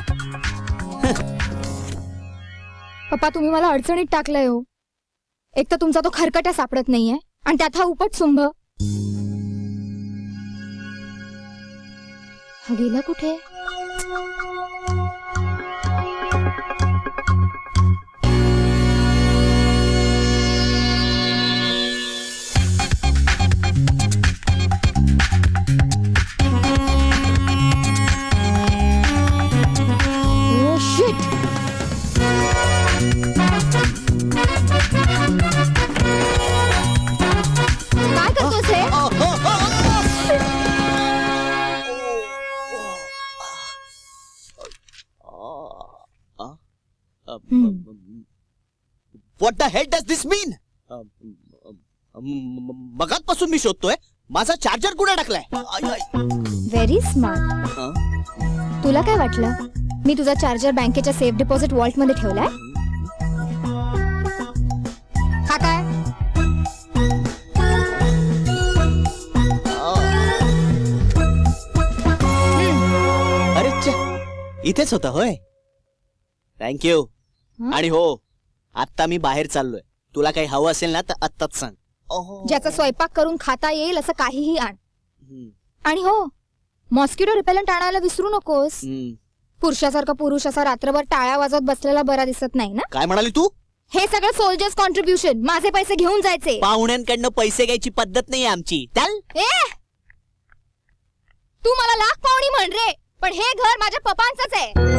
पप्पा तुम्ही मला अडचणीत टाकलंय हो. एक तर तुमचा तो खरकटा सापडत नाहीये आणि त्यात हा उपट सुंभ. हा गेला कुठे? काय करतोस हे? व्हॉट द हेड डज दिस मीन? मगातपासून मी शोधतोय, माझा चार्जर कुठे टाकलाय? Very smart. तुला काय वाटलं मी तुझा चार्जर बँकेच्या सेफ डिपॉझिट वॉल्ट मध्ये ठेवलाय? हा काय? अरे इथेच होता होय. थँक्यू. आणि हो, आता मी बाहेर चाललोय. तुला काही हवं असेल ना तर आत्ताच सांग. ज्याचा स्वयंपाक करून खाता येईल असं काहीही आण. आणि हो, मॉस्किटो रिपेलंट आणायला विसरू नकोस. पुरुषासारखा पुरुष असा रात्रभर टाळ्या वाजवत बसलेला बरा दिसत नाही ना. काय म्हणाली तू? हे सगळं सोल्जर्स कॉन्ट्रीब्युशन. माझे पैसे घेऊन जायचे. पाहुण्यांकडनं पैसे घ्यायची पद्धत नाही आमची. चल. तू मला लाख पाहुणी म्हण रे, पण हे घर माझ्या पप्पांचंच आहे.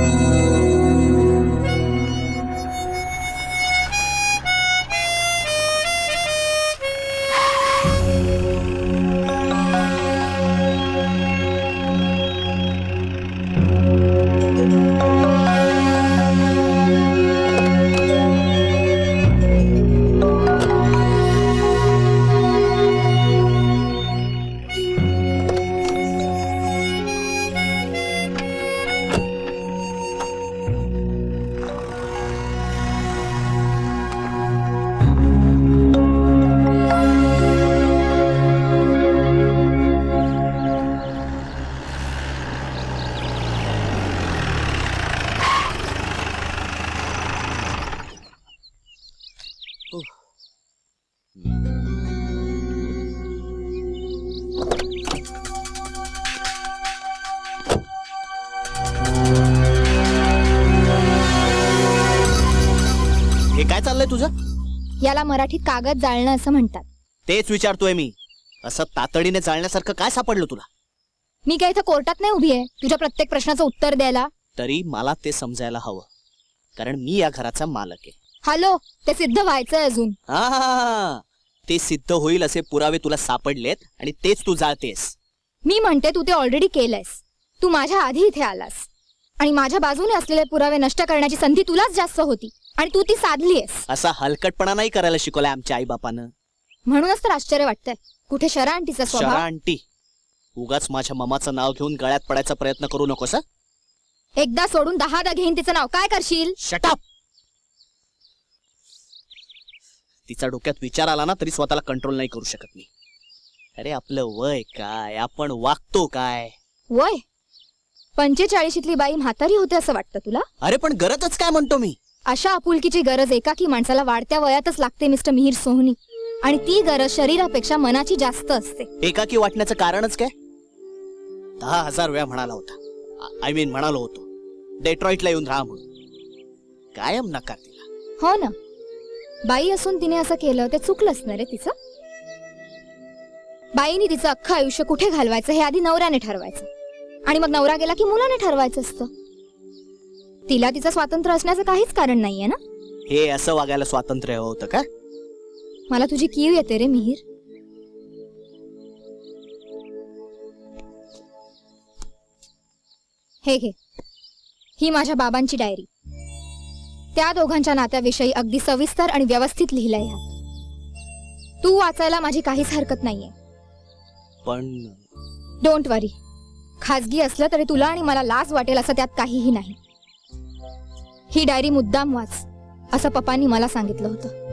हे काय चाललंय तुझं? याला मराठीत कागद जाळणं असं म्हणतात. तेच विचारतोय मी. असं तातडीने चालण्यासारखं काय सापडलं तुला? मी काय इथं कोर्टात नाही उभी आहे तुझ्या प्रत्येक प्रश्नाचं उत्तर द्यायला. तरी मला ते समजायला हवं, कारण मी या घराचा मालक आहे. हॅलो, ते सिद्ध व्हायचंय अजून. हा, ते सिद्ध होईल असे पुरावे तुला सापडलेत आणि तेच तू जाळतेस. मी म्हणते तू ते ऑलरेडी केलंयस. तू माझ्या आधी इथे आलास आणि माझ्या बाजूने असलेले पुरावे नष्ट करण्याची संधी तुलाच जास्त होती आणि तू ती साधलीयस. असा हलकटपणा नाही करायला शिकवलाय आमच्या आई बापानं. म्हणूनच तर आश्चर्य वाटतंय. कुठे शरा आंटीचा स्वभाव. शरा आंटी, उगाच माझ्या ममाचं नाव घेऊन गळ्यात पडायचा प्रयत्न करू नकोस. एकदा सोडून 10दा घेईन तिचं नाव. काय करशील? Shut up. तिचा डोक्यात विचार आला ना तरी स्वतःला कंट्रोल नाही करू शकत मी. अरे आपलं वय काय, आपण वागतो काय. वय 45ली बाई म्हातारी होते असं वाटतं तुला? अरे पण गरजच काय म्हणतो मी. अशा आपुलकीची गरज एकाकी माणसाला वाढत्या वयातच लागते मिस्टर मिहीर सोहनी. आणि ती गरज शरीरापेक्षा मनाची जास्त असते. एकाकी वाटण्याचं कारणच काय? 10,000 वेळा म्हणाला होता, आय मीन म्हणालो होतो डेट्रॉइटला येऊन राहा म्हणून. कायम नकार दिला. हो ना, बाई असून तिने असं केलं ते चुकलंच ना रे तिचं. बाईनी तिचं अख्खं आयुष्य कुठे घालवायचं हे आधी नवऱ्याने ठरवायचं, आणि मग नवरा गेला की मुलाने ठरवायचं असतं. तिला तिचं स्वातंत्र्य असण्याचं काहीच कारण नाहीये ना. हे असं वागायला स्वातंत्र्य हवं होतं का? मला तुझी कीव येते रे मिहीर. हे घे, ही माझ्या बाबांची डायरी. त्या दोघांच्या नात्याविषयी अगदी सविस्तर आणि व्यवस्थित लिहिलंय ह्यात. तू वाचायला माझी काहीच हरकत नाहीये. पण डोंट वरी, खाजगी असलं तरी तुला आणि मला लाज वाटेल असं त्यात काहीही नाही. ही डायरी मुद्दाम वाच असं पप्पांनी मला सांगितलं होतं.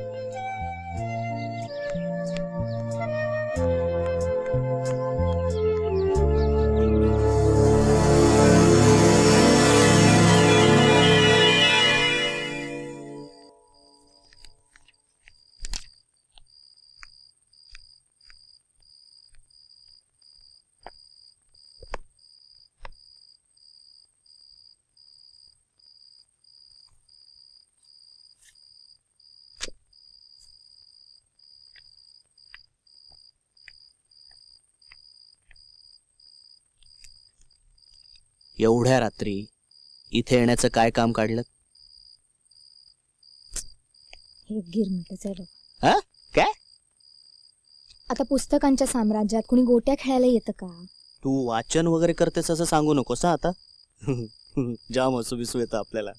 एवढ्या रात्री इथे येण्याचं काय काम काढलं? हे गिरमिटच आहे. हा? काय? आता पुस्तकांच्या साम्राज्यात कुणी गोट्या खेळायला येतं का? तू वाचन वगैरे करतेस असं सांगू नकोस हा आता. जाम असू बिसू येतं आपल्याला.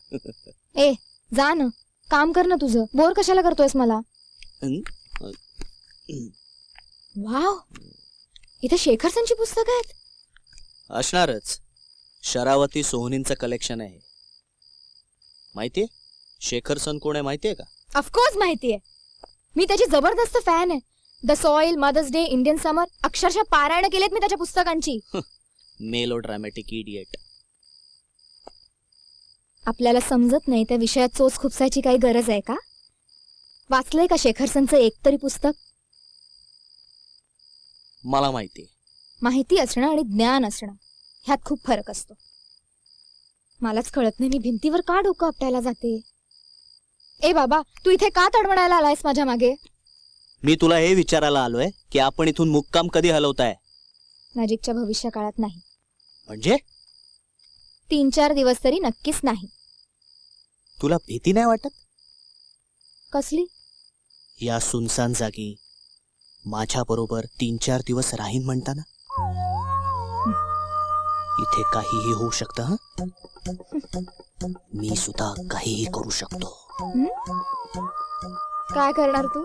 ए जा ना, काम कर ना तुझं. बोर कशाला करतोयस मला? वाव, इथे शेखरसनची पुस्तकं आहेत. असणारच. शरावती सोहनींचं कलेक्शन आहे. माहितीये शेखरसन कोण आहे? माहितीये का? ऑफकोर्स माहितीये. मी त्याची जबरदस्त फॅन आहे. The soil, Mother's Day, Indian summer, अक्षरशः पारायण केलेत मी त्याच्या पुस्तकांची. मेलो ड्रॅमॅटिक इडियट. आपल्याला समजत नाही त्या विषयात चोच खुपसायची काही गरज आहे का? वाचलंय का शेखरसनचं एक तरी पुस्तक? मला माहितीये. माहिती असणं आणि ज्ञान असणं ह्यात खूप फरक असतो. मलाच कळत नाही मी भिंतीवर का डोकं आपटायला जाते. ए बाबा, तू इथे का तडमडायला आलायस माझ्या मागे? मी तुला हे विचारायला आलोय की आपण इथून मुक्काम कधी हलवताय? नजीकच्या भविष्य काळात नाही. म्हणजे 3-4 दिवस तरी नक्कीच नाही. तुला भीती नाही वाटत? कसली? या सुनसान जागी माझ्या बरोबर 3-4 दिवस राहीन म्हणताना? इथे काहीही होऊ शकतं. हं? मी सुद्धा काहीही करू शकतो. काय करणार तू?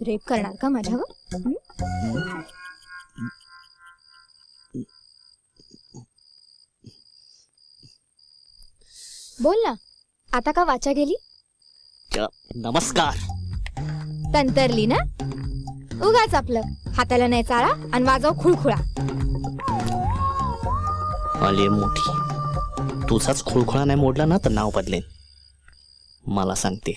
रेप करणार का माझ्यावर? बोल ना, आता का वाचा गेली? नमस्कार. तंतरली ना? उगाच आपलं हाताला नाही चाळा आणि वाजव खुळखुळा. आले मोठी. तुझाच खुळखुळा नाही मोडला ना तर नाव बदलेन. मला सांगते.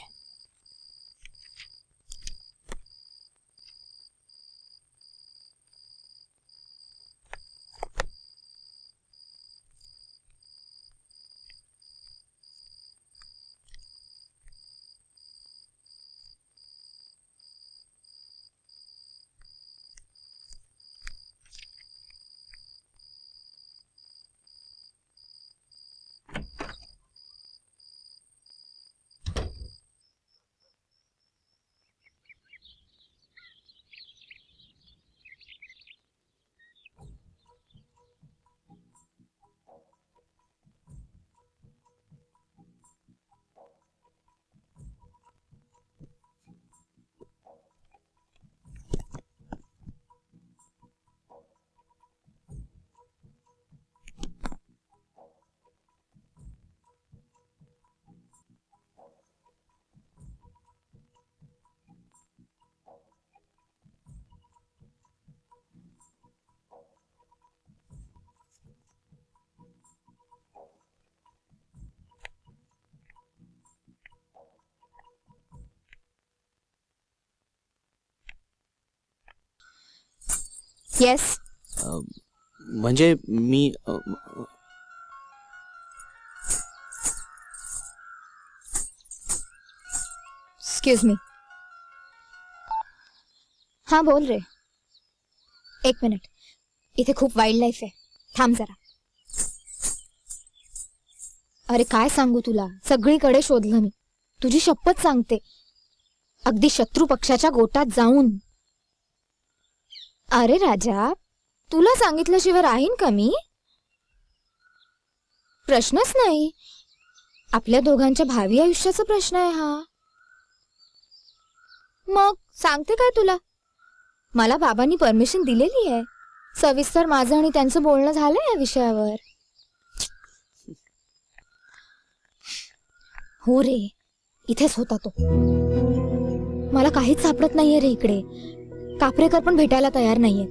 येस. म्हणजे मी एक्सक्यूज मी. हा बोल रे. एक मिनिट, इथे खूप वाईल्ड लाईफ आहे, थांब जरा. अरे काय सांगू तुला, सगळीकडे शोधलं मी, तुझी शपथ सांगते, अगदी शत्रू पक्षाच्या गोटात जाऊन. अरे राजा, तुला सांगितल्याशिवाय राहीन का मी? प्रश्नच नाही, आपल्या दोघांच्या भावी आयुष्याचा प्रश्न आहे हा. मग सांगते काय तुला, मला बाबांनी परमिशन दिलेली आहे. सविस्तर माझं आणि त्यांचं बोलणं झालंय या विषयावर. हो रे, इथेच होता तो. मला काहीच सापडत नाहीये रे इकडे. कापरेकर पण भेटायला तयार नाहीये.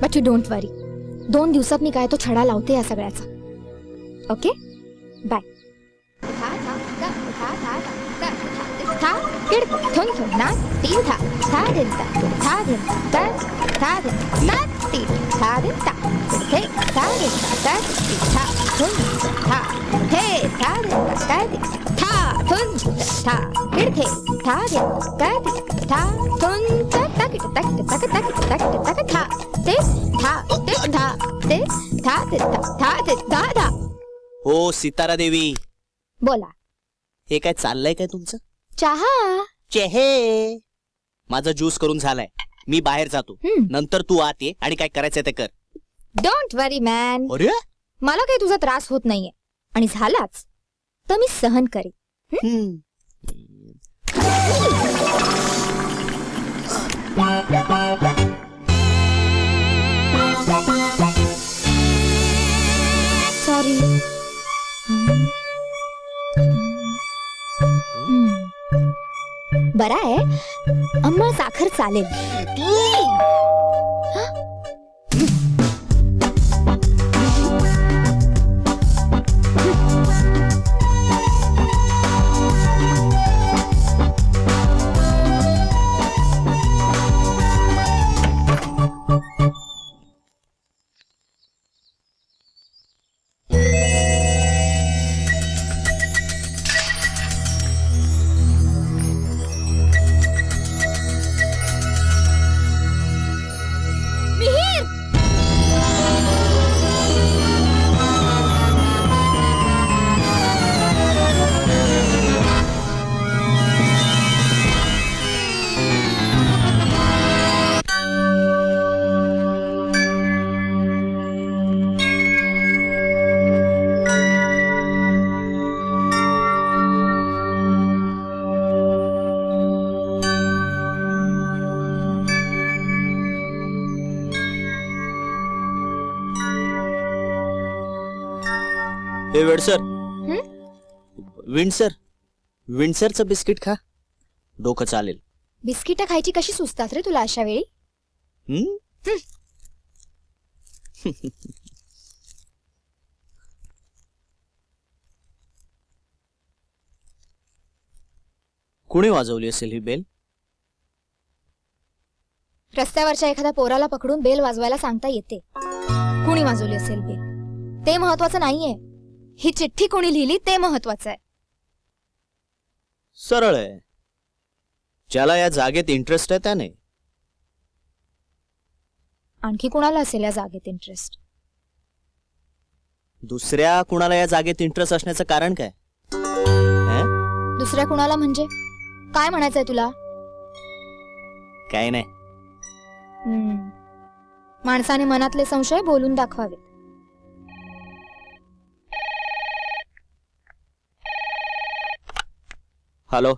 बट यू डोंट वरी, 2 दिवसात मी काय तो छडा लावते या सगळ्याचा. Okay, bye. हो सितारा देवी, बोला. हे काय चाललंय काय तुमचं? चहा. चेहे, माझा ज्यूस करून झालाय, मी बाहेर जातो. नंतर तू आत ये आणि काय करायचंय ते कर. डोंट वरी मॅन, अरे मला काही तुझा त्रास होत नाहीये, आणि झालाच तर मी सहन करेन. सॉरी. बरा आहे, अंमळ साखर चालेल. हे विंडसर, विंडसर, विंडसरचं बिस्किट खा, डोकं चालेल. बिस्किटं खायची कशी सुचतात रे तुला अशा वेळी? कुणी वाजवली असेल ही बेल? रस्त्यावरच्या एखाद्या पोराला पकडून बेल वाजवायला सांगता येते. कुणी वाजवली असेल बेल ते महत्वाचं नाहीये, ही चिठ्ठी कोणी लिहिली ते महत्वाचं आहे. सरळ आहे, ज्याला या जागेत इंटरेस्ट आहे त्याने. आणखी कुणाला असेल या जागेत इंटरेस्ट? दुसऱ्या कुणाला या जागेत इंटरेस्ट असण्याचं कारण काय? दुसऱ्या कुणाला म्हणजे काय म्हणायचंय तुला? काय नाही. माणसाने मनातले संशय बोलून दाखवावे. हॅलो,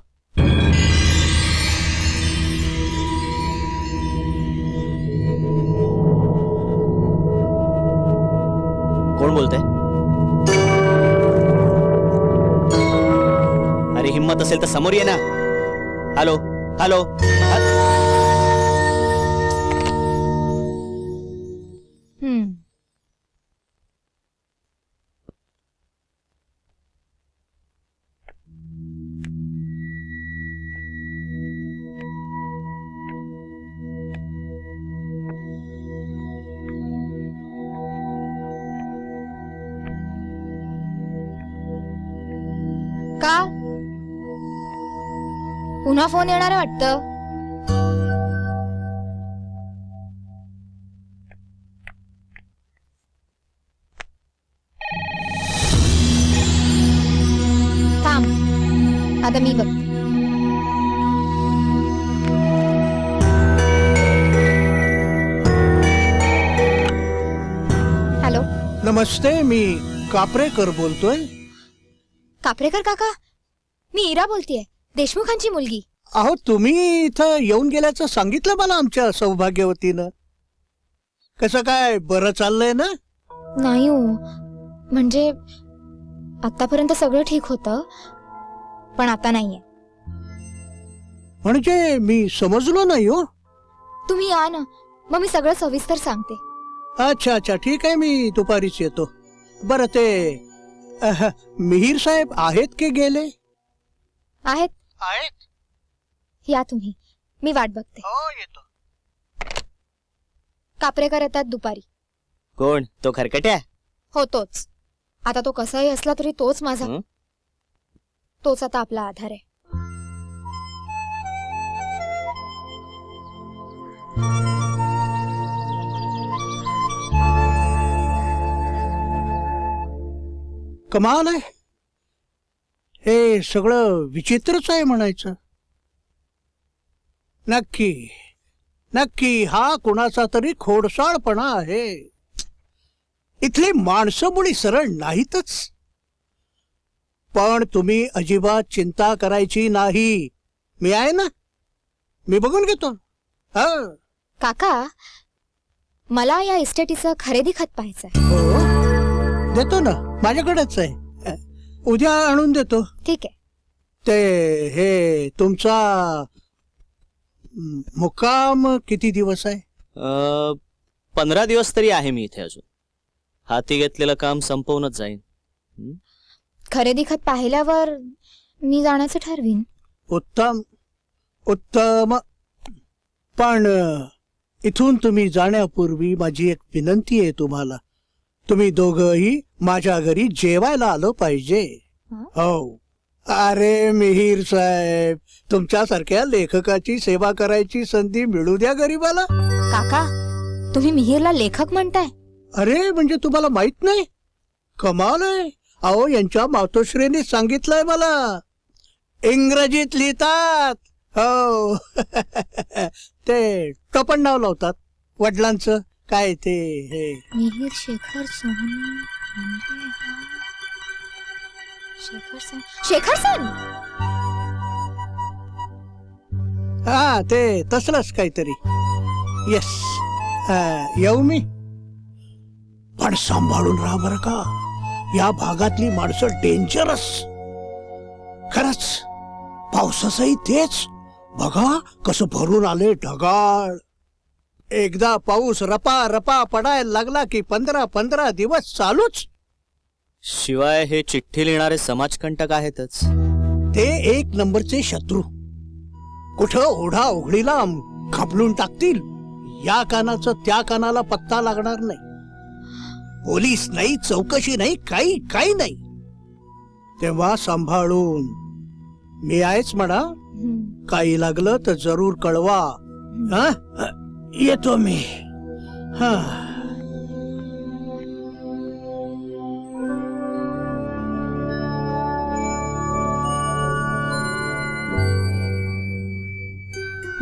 कोण बोलतंय? अरे हिम्मत असेल तर समोर ये ना. Hello hello. का? पुन्हा फोन येणार आहे वाटतं. थांब, आता मी बघते. हॅलो, नमस्ते, मी कापरेकर बोलतोय. कापरेकर काका, मी इरा बोलतेय, देशमुखांची मुलगी. अहो, तुम्ही इथं येऊन गेल्याचं सांगितलं मला आमच्या सौभाग्यवतीनं. कसं काय, बरं चाललंय ना? नाही हो, म्हणजे आतापर्यंत सगळं ठीक होतं, पण आता नाहीये. म्हणजे मी समजलो नाही हो. तुम्ही या ना, मग मी सगळं सविस्तर सांगते. अच्छा अच्छा, ठीक आहे, मी दुपारीच येतो. बरं, ते मिहीर साहेब आहेत की गेले? आहेत, आहेत. या तुम्ही, मी वाट बघते. हो, येतो. कापरेकर येतात दुपारी. कोण तो खरकट्या? हो, तोच. आता तो कसाही असला तरी तोच माझा, हं? तोच आता आपला आधार आहे. कमाल आहे, हे सगळं विचित्रच आहे म्हणायचं. नक्की नक्की हा कुणाचा तरी खोडसाळपणा आहे. इथली माणसं मुळी सरळ नाहीतच. पण तुम्ही अजिबात चिंता करायची नाही, मी आहे ना, मी बघून घेतो. हा, काका, मला या इस्टेटीचं खरेदी खत पाहायचंय. हो, देतो ना, माझ्याकडेच आहे. उद्या आणून देतो. ठीक आहे. ते हे तुमचा मुक्काम किती दिवस आहे? 15 दिवस तरी आहे मी इथे अजून. हाती घेतलेलं काम संपवूनच जाईन. खरेदी खत पाहिल्यावर मी जाण्याचं ठरवीन. उत्तम उत्तम. पण इथून तुम्ही जाण्यापूर्वी माझी एक विनंती आहे तुम्हाला. तुम्ही दोघंही माझ्या घरी जेवायला आलं पाहिजे. हो. अरे मिहीर साहेब, तुमच्यासारख्या लेखकाची सेवा करायची संधी मिळू द्या गरीबाला. काका, तुम्ही मिहीरला लेखक म्हणताय? अरे, म्हणजे तुम्हाला माहित नाही? कमाल आहे. अहो, यांच्या मातोश्रीने सांगितलंय मला, इंग्रजीत लिहितात. हो. ते टोपण नाव लावतात वडिलांचं. काय ते हे मिहीर शेखर सोहनी, म्हणजे शेखर सन. हा, ते तसलंच काहीतरी. येस, येऊ मी. पण सांभाळून राहा बरं का, या भागातली माणसं डेंजरस. खरंच, पावसाचंही तेच. बघा कसं भरून आले ढगाळ. एकदा पाऊस रपा रपा पडायला लागला की 15 दिवस चालूच. शिवाय हे चिठ्ठी लिहिणारे समाजकंटक आहेतच. ते एक नंबरचे शत्रू. कुठं ओढा ओघडीला खपलून टाकतील. या कानाचं त्या कानाला पत्ता लागणार नाही. पोलीस नाही, चौकशी नाही, काही नाही. तेव्हा सांभाळून. मी आहेच म्हणा, काही लागलं तर जरूर कळवा. हा, येतो मी. हा.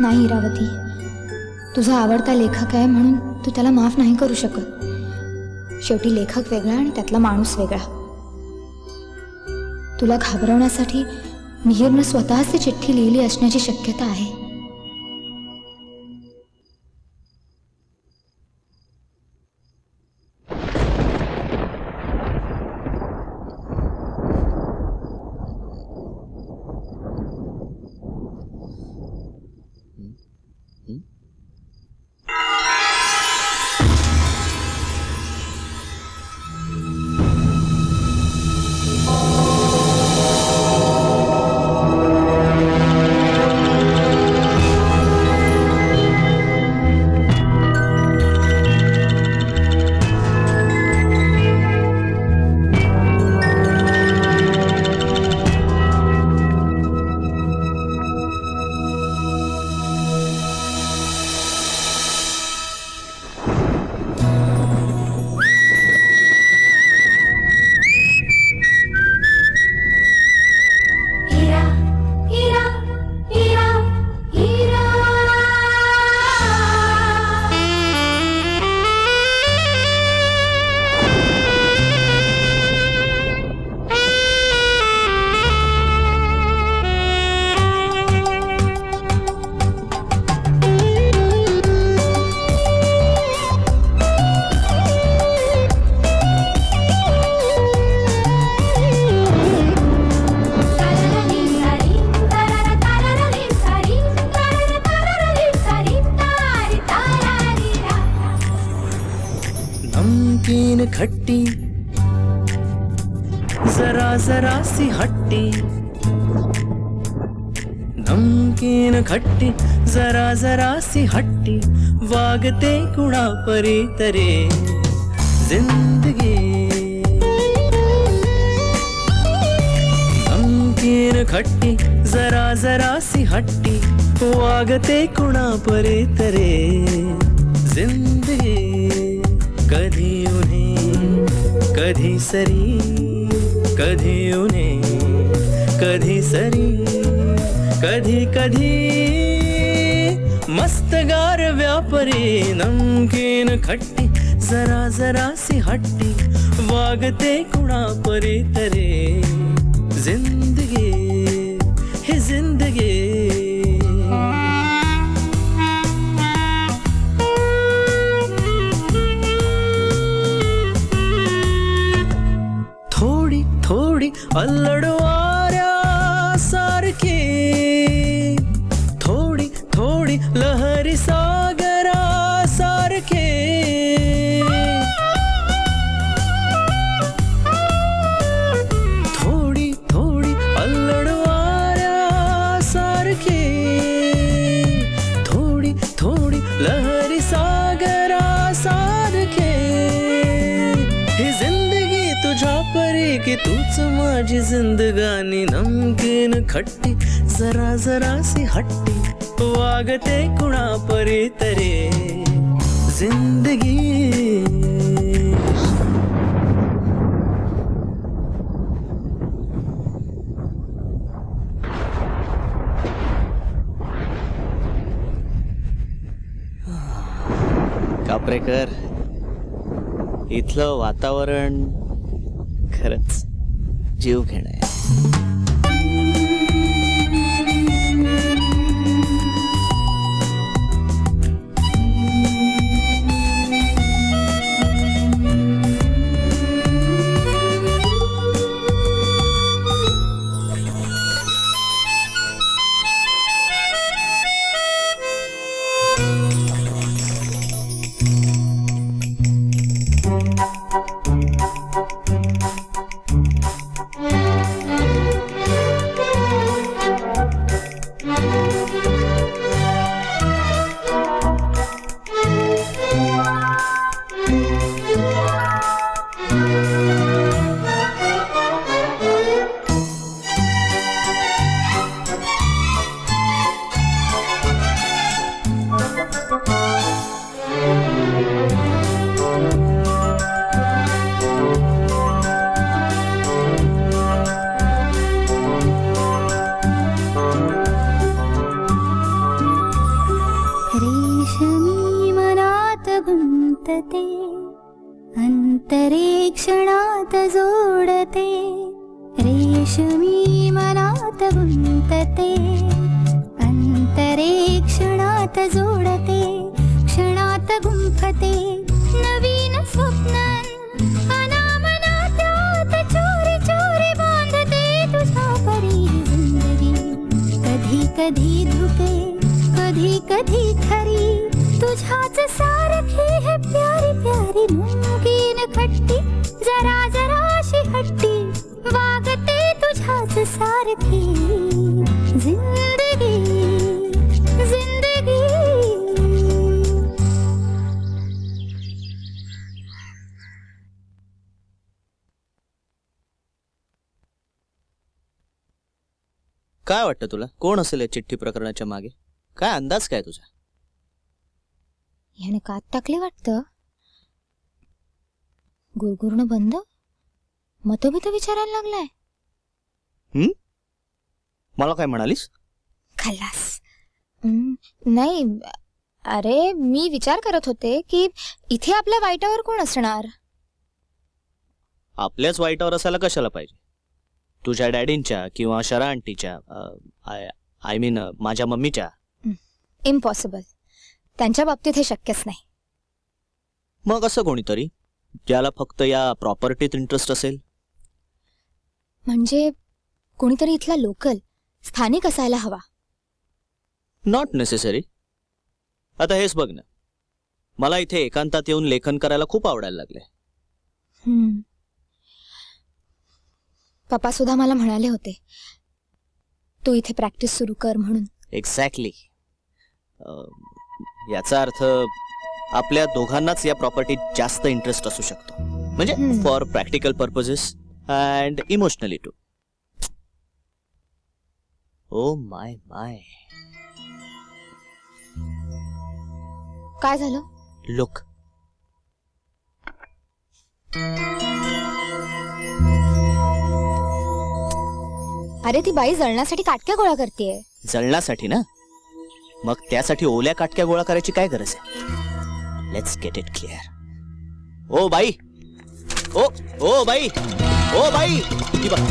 नाही इरावती, तुझा आवडता लेखक आहे म्हणून तू त्याला माफ नाही करू शकत. शेवटी लेखक वेगळा आणि त्यातला माणूस वेगळा. तुला घाबरवण्यासाठी मिहीरनं स्वतःच ती चिठ्ठी लिहिली असण्याची शक्यता आहे. नमकीन खट्टी जरा जरा सी हट्टी, नमकीन खट्टी जरा जरा सी हट्टी, वागते कुणा परी तरे जिंदगी। नमकीन खट्टी जरा जरा सी हट्टी, वागते कुणा परी तरे जिंदगी। कधी उन्हें कधी सरी, कधी उन्हें कधी सरी, कधी कधी मस्तगार व्यापरी। नमकीन खट्टी जरा जरा सी हट्टी, वागते कुणा परी तरे जिंदगी है जिंदगी। थोडी थोडी अल्लडवाऱ्या सारखी, थोडी थोडी लहरी सागरा सारखे। थोडी थोडी अल्लडवाऱ्या सारखे, थोडी थोडी लहरी सागरा सारखे। ही जिंदगी तुझ्या परी की तूच माझी जिंदगानी। नमकीन खट्टी जरा जरा सी हट्टी, वागते कुणा परी तरे जिंदगी। कापरेकर, इथलं वातावरण खरंच जीव घेणं आहे. अंतरेक्षणात जोडते, रेशमी मनात गुंतते, अंतरेक्षणात जोडते, क्षणात गुंफते नवीन स्वप्नान, अनामनात्यात चोरी चोरी बांधते तुझ्या परी जिंदगी. कधी कधी धुके, कधी कधी खरी, तुझ्याच सारखी है प्यारी प्यारी. नमकीन खट्टी जरा जराशी हट्टी, वागते तुझ्याच सारखी जिंदगी जिंदगी. काय वाटतं तुला, कोण असेल या चिठ्ठी प्रकरणाच्या मागे? काय अंदाज काय तुझा? याने कात टाकले वाटतं. गुरगुरणं बंद, मतभेद विचारायला लागलाय. मला काय म्हणालीस? खल्लास. नाही, अरे मी विचार करत होते की इथे आपल्या वाईटावर कोण असणार. आपल्याच वाईटावर असायला कशाला पाहिजे? तुझ्या डॅडींच्या किंवा शरा आंटीच्या, आय मीन माझ्या मम्मीच्या. इम्पॉसिबल. त्यांच्या बाबतीत हे शक्यच नाही. मग असं कोणीतरी ज्याला फक्त या प्रॉपर्टीत इंटरेस्ट असेल? म्हणजे कोणीतरी इथला लोकल, स्थानिक असायला हवा. Not necessary. आता हेच बघ ना, मला इथे एकांतात येऊन लेखन करायला खूप आवडायला लागले. पप्पा सुद्धा मला म्हणाले होते तू इथे प्रॅक्टिस सुरू कर म्हणून. एक्झॅक्टली. याचा अर्थ आपल्या दोघांनाच या प्रॉपर्टीत जास्त इंटरेस्ट असू शकतो, म्हणजे for practical purposes and emotionally too. Oh my my. काय झालं? लुक. अरे ती बाई जळण्यासाठी काटक्या गोळा करतेय. जळण्यासाठी ना? मग त्यासाठी ओल्या काटक्या गोळा करायची काय गरज आहे? Let's get it clear. ओ बाई, ओ ओ बाई, ओ बाई,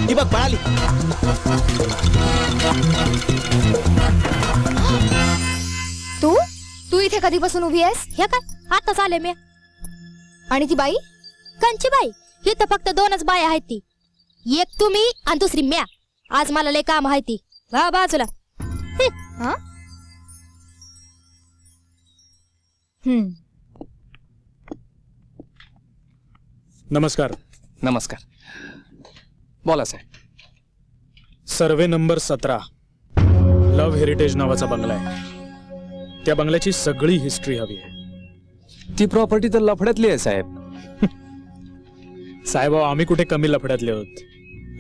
ती बघ पळाली. तू तू इथे कधीपासून उभी आहेस? हे काय आताच आले मी. आणि ती बाई? कंची बाई? ही तर फक्त दोनच बाया आहेत ती. एक तुम्ही आणि दुसरी म्या. आज मला लय काम आहे ती. वा बाजूला. हा? नमस्कार. नमस्कार. बोला साहेब. सर्वे नंबर 17 लव्ह हेरिटेज नावाचा बंगला आहे. त्या बंगल्याची सगळी हिस्ट्री हवी आहे. ती प्रॉपर्टी तर लफड्यातली आहे साहेब. साहेब आम्ही कुठे कमी लफड्यातले आहोत?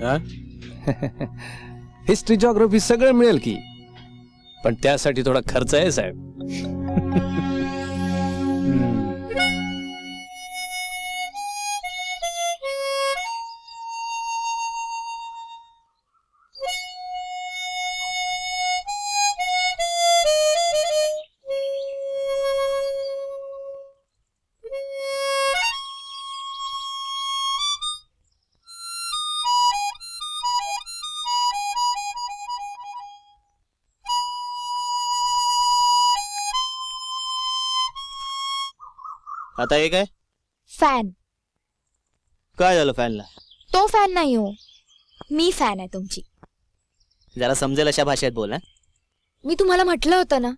हा? हिस्ट्री जॉग्राफी सगळं मिळेल की, पण त्यासाठी थोडा खर्च आहे साहेब. आता हे काय? फॅन. काय झालं फॅनला? तो फॅन नाही हो, मी फॅन आहे तुमची. जरा समजेल अशा भाषेत बोल. मी तुम्हाला म्हटलं होतं ना,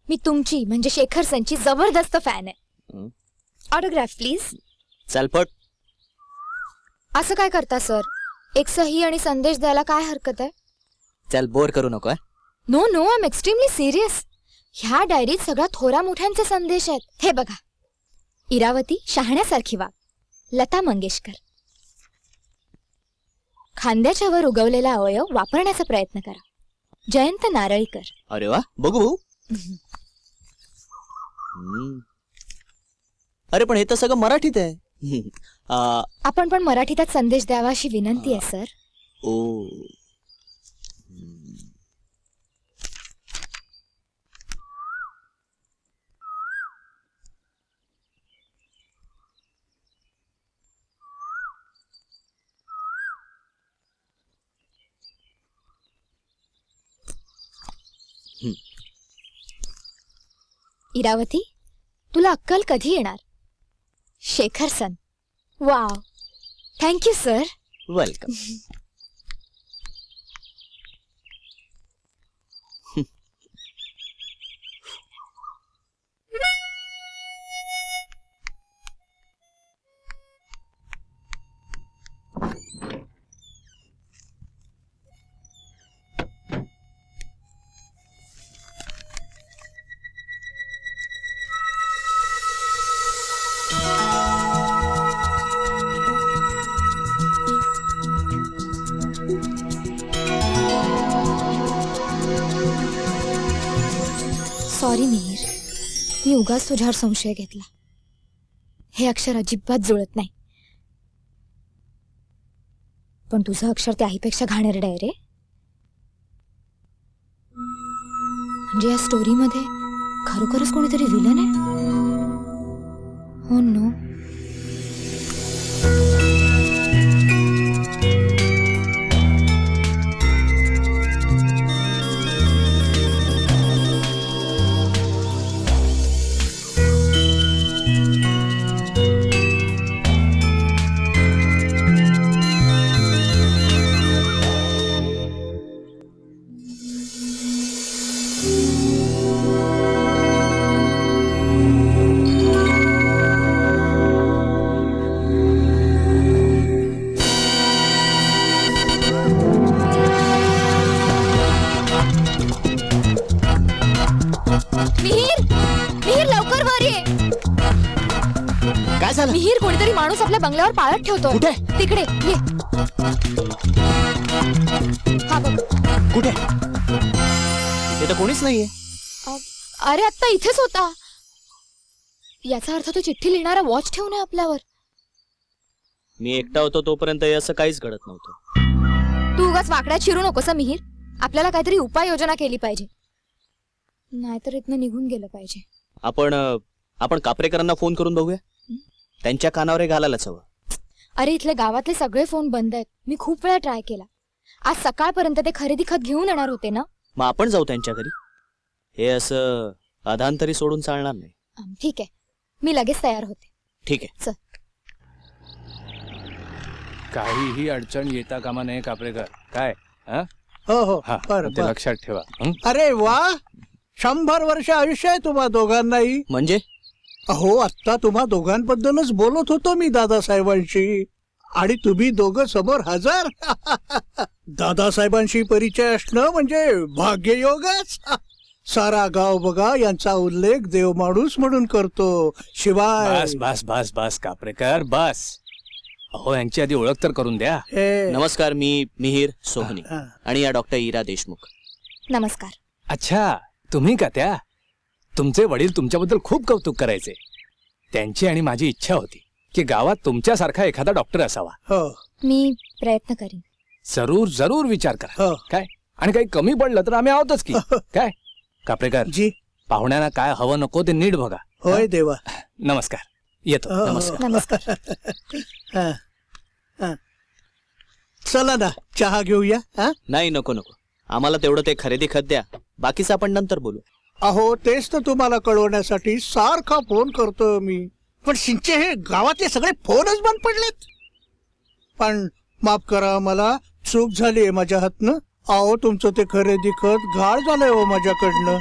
मी तुमची म्हणजे शेखर सनची जबरदस्त फॅन आहे. Autograph please. चलपट. असं काय करता सर? एक सही आणि संदेश द्यायला काय हरकत आहे? चल बोर करू नको. No no, I am extremely serious. ह्या डायरीत सगळ्या थोरा मोठ्यांचे संदेश आहेत. हे बघा. इरावती शहाण्यासारखी वाग. लता मंगेशकर. खांद्याच्या वर उगवलेला अवयव वापरण्याचा प्रयत्न करा. जयंत नारळीकर. अरे वा, बघू भाऊ. अरे पण हे तर सगळं मराठीत आहे. आपण पण मराठीतच संदेश द्यावा अशी विनंती आहे सर. ओ. इरावती, तुला अक्कल कधी येणार? Shekhar Sun. Wow, thank you sir. Welcome. Sorry Mihir, मी उगाच तुझ्यावर संशय घेतला. हे अक्षर अजिबात जुळत नाही. पण तुझं अक्षर त्या आईपेक्षा घाणेरडं आहे रे. म्हणजे या स्टोरीमध्ये खरोखरच कोणीतरी विलन आहे. हो नो. मिहीर, कोणीतरी माणूस आपल्या बंगल्यावर पाळत ठेवतोय. कुठे? तिकडे ये. हा बघ. कुठे? इथं कोणीच नाहीये. अरे आत्ता इथेच होता. याचा अर्थ तो चिठ्ठी लिहिणारा वॉच ठेवून आहे आपल्यावर. मी एकटा होतो तोपर्यंत हे असं काहीच घडत नव्हतं. तू उगाच वाकड्यात शिरू नकोस हं, मिहीर. आपल्याला काहीतरी उपाययोजना केली पाहिजे, नाहीतर इथनं निघून गेलं पाहिजे. आपण कापरेकरांना फोन करून बघूया. त्यांच्या कानावर हे घालायलाच हवं. अरे इथले गावातले सगळे फोन बंद आहेत. मी खूप वेळा ट्राय केला. आज सकाळपर्यंत ते खरेदी खत घेऊन येणार होते ना. मग आपण जाऊ त्यांच्या घरी. हे असं अधांतरी सोडून चालणार नाही. ठीक आहे, मी लगेच तयार होते. ठीक आहे. चल. काहीही अडचण येता कामा नये कापरेकर. काय हो हो हा, बरं, ते बरं. लक्षात ठेवा. हं? अरे वा, 100 वर्ष आयुष्य आहे तुम्हा दोघांनाही. म्हणजे अहो, आत्ता तुम्हा दोघांबद्दलच बोलत होतो मी दादासाहेबांशी, आणि तुम्ही दोघं समोर हजर. दादासाहेबांशी परिचय असणं म्हणजे भाग्ययोगच. सारा गाव बघा यांचा उल्लेख देव माणूस म्हणून करतो. शिवाय बस बस बस बस कापरेकर बस. अहो यांची आधी ओळख तर करून द्या. नमस्कार, मी मिहीर सोहनी आणि या डॉक्टर इरा देशमुख. नमस्कार. अच्छा, तुम्ही का त्या? तुमचे वडील तुमच्याबद्दल खूप कौतुक करायचे. त्यांची आणि माझी इच्छा होती की गावात तुमच्यासारखा एखादा डॉक्टर असावा. मी प्रयत्न करीन. जरूर जरूर विचार करा. काय आणि काही कमी पडलं तर आम्ही आहोतच की. काय कापरेकर जी, पाहुण्यांना काय हवं नको ते नीट बघा. होय देवा. नमस्कार, येतो. नमस्कार. नमस्कार. चला ना, चहा घेऊया. नाही, नको नको. आम्हाला तेवढं ते खरेदी खत द्या. बाकीचं आपण नंतर बोलू. अहो, तेच तर तुम्हाला कळवण्यासाठी सारखा फोन करतो मी. पण शिंचे हे गावातले सगळे फोनच बंद पडलेत. पण माफ करा, मला चूक झाली माझ्या हातनं. अहो, तुमचं ते खरेदी खत घाळ झालंय हो माझ्याकडनं.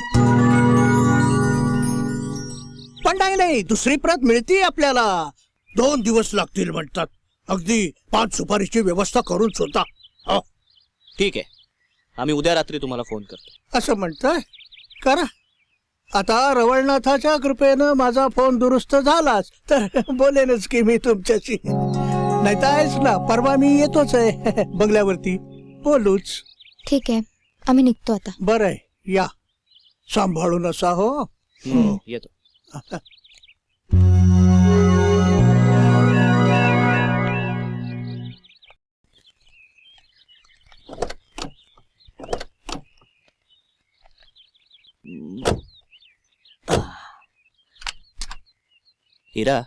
पण नाही, दुसरी प्रत मिळते आपल्याला. 2 दिवस लागतील म्हणतात. अगदी 5 सुपारीची व्यवस्था करून सुद्धा. ठीक आहे, आम्ही उद्या रात्री तुम्हाला फोन करतो. असं म्हणताय? करा. आता रवळनाथाच्या कृपेनं माझा फोन दुरुस्त झालाच तर बोलेनच की मी तुमच्याशी. नाही तर आहेच ना, परवा मी येतोच आहे बंगल्यावरती. बोलूच. ठीक आहे, आम्ही निघतो आता. बरं आहे, या. सांभाळून असा. हो, येतो. इरा,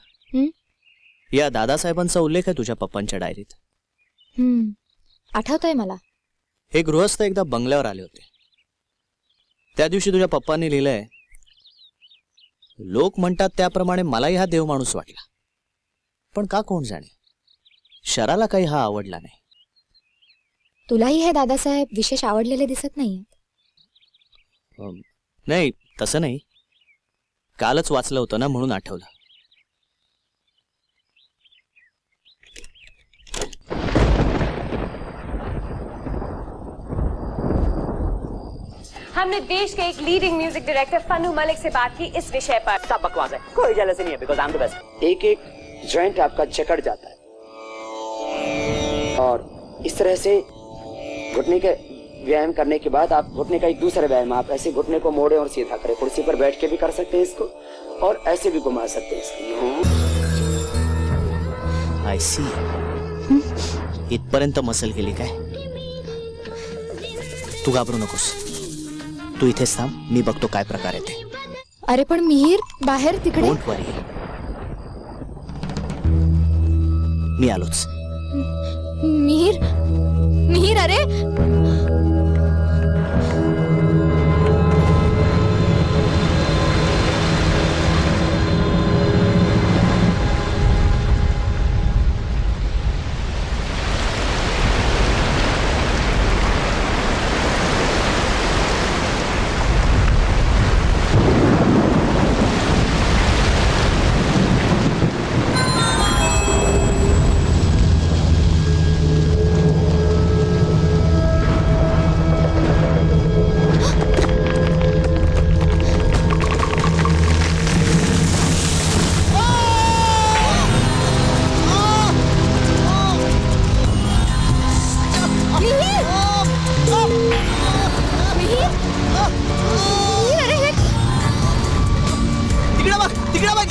या दादासाहेबांचा उल्लेख आहे तुझ्या पप्पांच्या डायरीत. आठवतंय मला. हे गृहस्थ एकदा बंगल्यावर आले होते. त्या दिवशी तुझ्या पप्पांनी लिहिलंय, लोक म्हणतात त्याप्रमाणे मलाही हा देव माणूस वाटला, पण का कोण जाणे, शराला काही हा आवडला नाही. तुलाही हे दादासाहेब विशेष आवडलेले दिसत नाहीये. नाही, तसं नाही. कालच वाचलं होतं ना, म्हणून आठवलं. हमने देश के एक leading music director Fannu Malik से बात की इस विषय पर. सब बकवास है, कोई जेलसी नहीं है, because I am the best. एक जॉइंट आपका जकड़ जाता है और इस तरह से घुटने के व्यायाम करने के बाद आप घुटने का एक दूसरा व्यायाम, आप ऐसे घुटने को मोड़े और सीधा करें. कुर्सी पर बैठ के भी कर सकते हैं इसको और ऐसे भी घुमा सकते हैं इसको. I C. इथपर्यंत मसल गेली काय? तू घाबरू नकोस, तू इथेच थांब. मी बघतो काय प्रकार आहे ते. अरे पण मिहीर बाहेर तिकडे. डोंट वरी, मी आलोच. मिहीर, मिहीर, अरे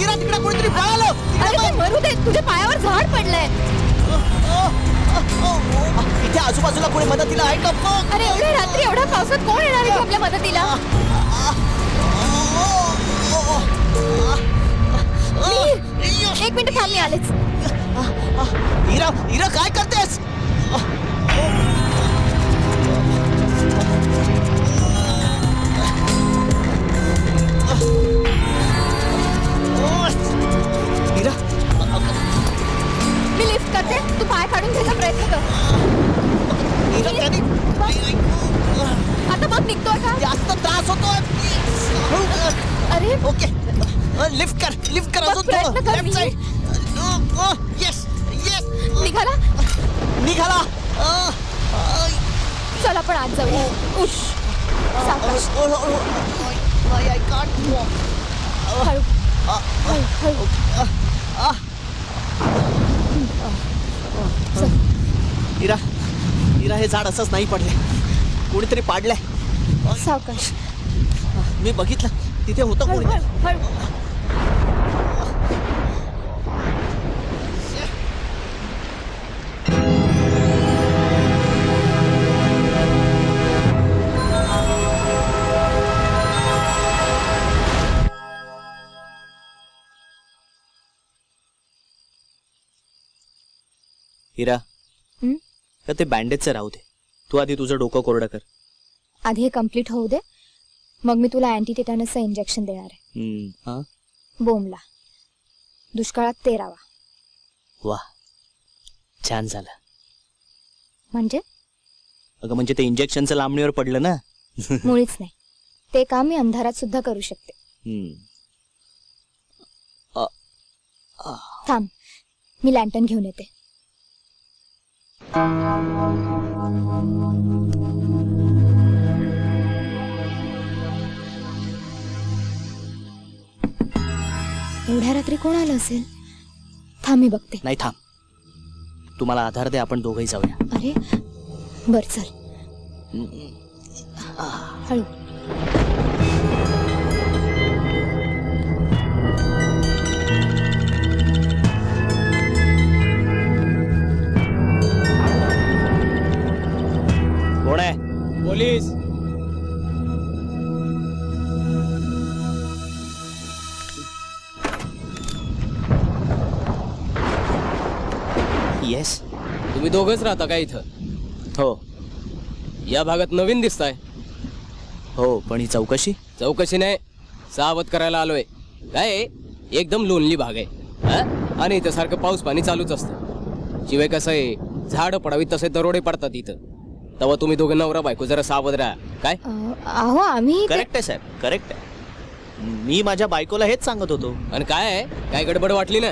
इरा तिकडे कोणीतरी पळालं. अरे ते मरू दे, तुझ्या पायावर झाड पडलंय. इथे आजूबाजूला कोणी मदतीला आहे का बघ. अरे एवढ्या रात्री एवढ्या पावसात कोण येणार आहे आपल्या मदतीला? मीर, 1 मिनिट थांब, मी आलेच. इरा इरा काय करतेस? इरा मी लिफ्ट करते, तू पाय काढून घ्यायचा प्रयत्न कर. इरा त्याने आता बघ निघतोय का? जास्त त्रास होतोय. अरे ओके लिफ्ट कर बघ, अजून प्रयत्न कर, लेफ्ट साइड. येस येस निघाला. निघाला. चल आपण आत जाऊया. उश, सावकाश. I can't walk. हळू हळू. इरा इरा हे झाड असंच नाही पडले, कोणीतरी पाडलंय. सावकाश. मी बघितलं तिथे होतं हळू कोणी. हळू हळू. इरा हं? तर ते बँडेजचं राहू दे, तू आधी तुझं डोकं कोरडं कर. आधी हे कम्प्लीट होऊ दे, मग मी तुला अँटी टिटॅनसचं इंजेक्शन देणार आहे. हा बोमला दुष्काळात 13वा. वा छान झालं. म्हणजे अगं म्हणजे ते इंजेक्शनचं लांबणीवर पडलं ना. मुळीच नाही. ते काम मी अंधारात सुद्धा करू शकते. थांब, मी लॅन्टर्न घेऊन येते. एवढ्या रात्री कोण आलं असेल? थांब, मी बघते. नाही थांब, तुम्हाला आधार दे, आपण दोघंही जाऊया. अरे बर चल. हळू. कोण आहे? पोलीस. येस. तुम्ही दोघंच राहता का इथं? हो या भागात नवीन दिसताय. हो, पण ही चौकशी नाही, सावध करायला आलोय. काय एकदम लोनली भाग आहे हा? आणि इथं सारखं पाऊस पाणी चालूच असतं. शिवाय कसं आहे, झाडं पडावी तसे दरोडे पडतात इथं. तेव्हा तुम्ही दोघं नवरा बायको जरा सावध राहा. काय अहो आम्ही करेक्ट आहे साहेब, करेक्ट आहे. मी माझ्या बायकोला हेच सांगत होतो. आणि काय गडबड वाटली ना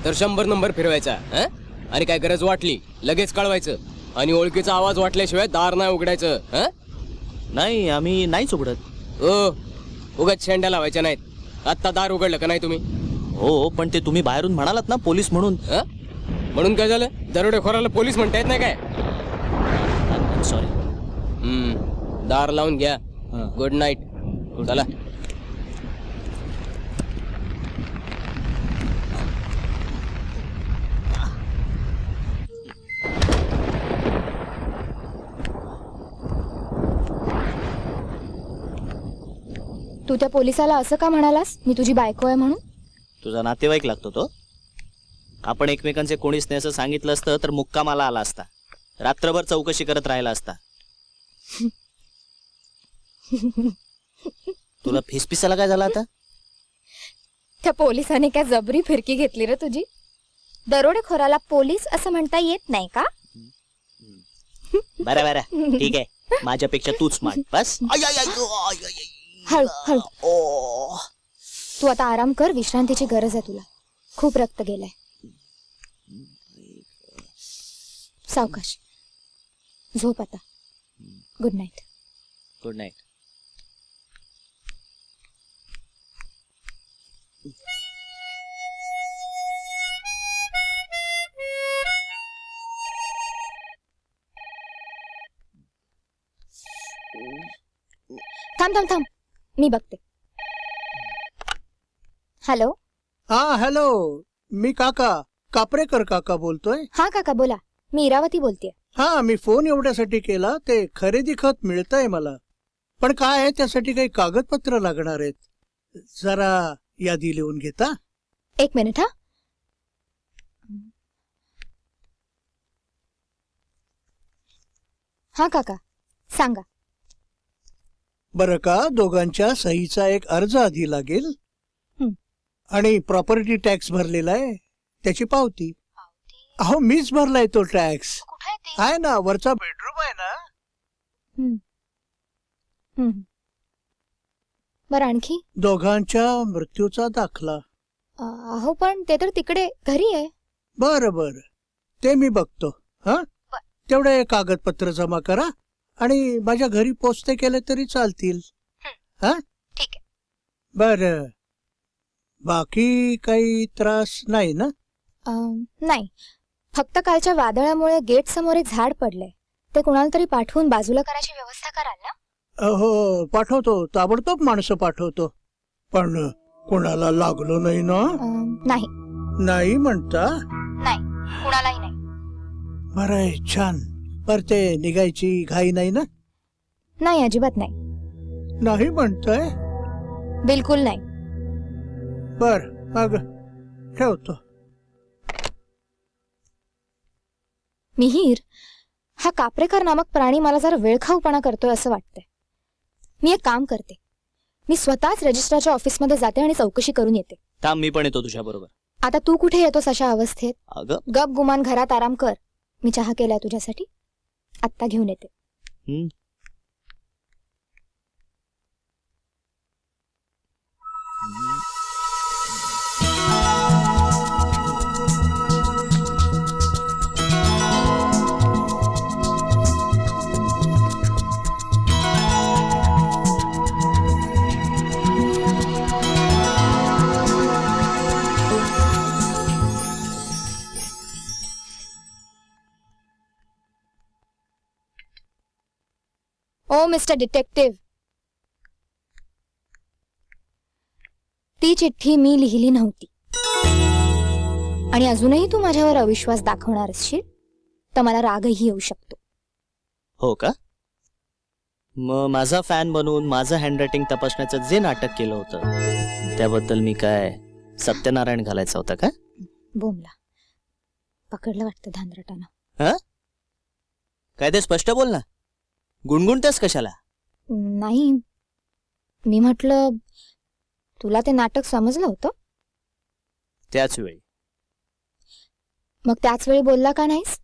तर 100 नंबर फिरवायचा हा? आणि काय गरज वाटली लगेच कळवायचं. आणि ओळखीचा आवाज वाटल्याशिवाय दार नाही उघडायचं. नाही, आम्ही नाहीच उघडत. उगाच शेंड्या लावायच्या नाहीत. आत्ता दार उघडलं का नाही तुम्ही? हो, पण ते तुम्ही बाहेरून म्हणालात ना पोलीस म्हणून. म्हणून काय झालं? दरोडेखोराला पोलीस म्हणता येत नाही काय? सॉरी. दार लावून घ्या. Good night. चला. तू त्या पोलिसाला असं का म्हणालास मी तुझी बायको आहे म्हणून? तुझा नातेवाईक लागतो तो. आपण एकमेकांचे कोणीच नाही असं सांगितलं असतं तर मुक्कामाला आला असता. रात्रभर चौकशी करत राहिला असता. तुला फिसपिसाला काय झालं आता? त्या पोलिसाने काय जबरी फिरकी घेतली रे तुझी? दरोडेखोराला पोलीस असं म्हणता येत नाही का? बरं बरं ठीक आहे, माझ्यापेक्षा तूच स्मार्ट. बस. हळू हळू. तू आता आराम कर, विश्रांतीची गरज आहे तुला. खूप रक्त गेलंय. सावकाश झोप आता. Good night. Good night. थांब थांब थांब, मी बघते. हॅलो, हा हॅलो, मी कापरेकर काका बोलतोय. हा काका बोला, मी इरावती बोलतेय. हा, मी फोन एवढ्यासाठी केला, ते खरेदी खत मिळतंय मला, पण काय आहे त्यासाठी काही कागदपत्र लागणार आहेत. जरा यादी लिहून घेता. एक मिनिट हा. हा काका सांगा. बरं का, दोघांच्या सहीचा एक अर्ज आधी लागेल आणि प्रॉपर्टी टॅक्स भरलेला आहे त्याची पावती. अहो मीच भरलाय तो टॅक्स. आहे ना, वरचा बेडरूम आहे ना. बरं आणखी? दोघांच्या मृत्यूचा दाखला. अहो पण ते तर तिकडे घरी आहे. बरं ते मी बघतो. हा, तेवढे कागदपत्र जमा करा आणि माझ्या घरी पोचते केले तरी चालतील. हा ठीक आहे. बर, बाकी काही त्रास नाही ना? नाही, फक्त कालच्या वादळामुळे गेट समोर एक झाड पडलंय, ते कुणाला तरी पाठवून बाजूला करायची व्यवस्था कराल ना? हो पाठवतो, ताबडतोब माणसं पाठवतो. पण कोणाला लागलो नाही ना? नाही. नाही म्हणता? नाही, कुणालाही नाही. बरं आहे, छान. पर ते निघायची घाई नाही ना? नाही, अजिबात नाही. नाही म्हणताय? बिलकुल नाही. बर, मग ठेवतो. मिहीर, हा कापरेकर नामक प्राणी मला जरा वेळखाऊपणा करतोय असं वाटतंय. मी एक काम करते, मी स्वतःच रजिस्ट्रारच्या ऑफिसमध्ये जाते आणि चौकशी करून येते. थांब, मी पण येतो तुझ्या बरोबर. आता तू कुठे येतोस अशा अवस्थेत? अगं गप गुमान घरात आराम कर. मी चहा केलाय तुझ्यासाठी, आत्ता घेऊन येते. ओ मिस्टर डिटेक्टिव्ह, ती चिठ्ठी मी लिहिली नव्हती आणि अजूनही तू माझ्यावर अविश्वास दाखवणार असशील तर मला रागही येऊ शकतो. हो का? मग माझा फॅन बनवून माझं हँडरायटिंग तपासण्याचं जे नाटक केलं होतं त्याबद्दल मी काय सत्यनारायण घालायचा होता का? बोमला पकडलं वाटतं धानरटानं. हा, काय ते स्पष्ट बोल ना. गुणगुणतेस कशाला? नाही, मी म्हटलं तुला ते नाटक समजलं होतं. त्याच वेळी. मग त्याच वेळी बोलला का नाहीस?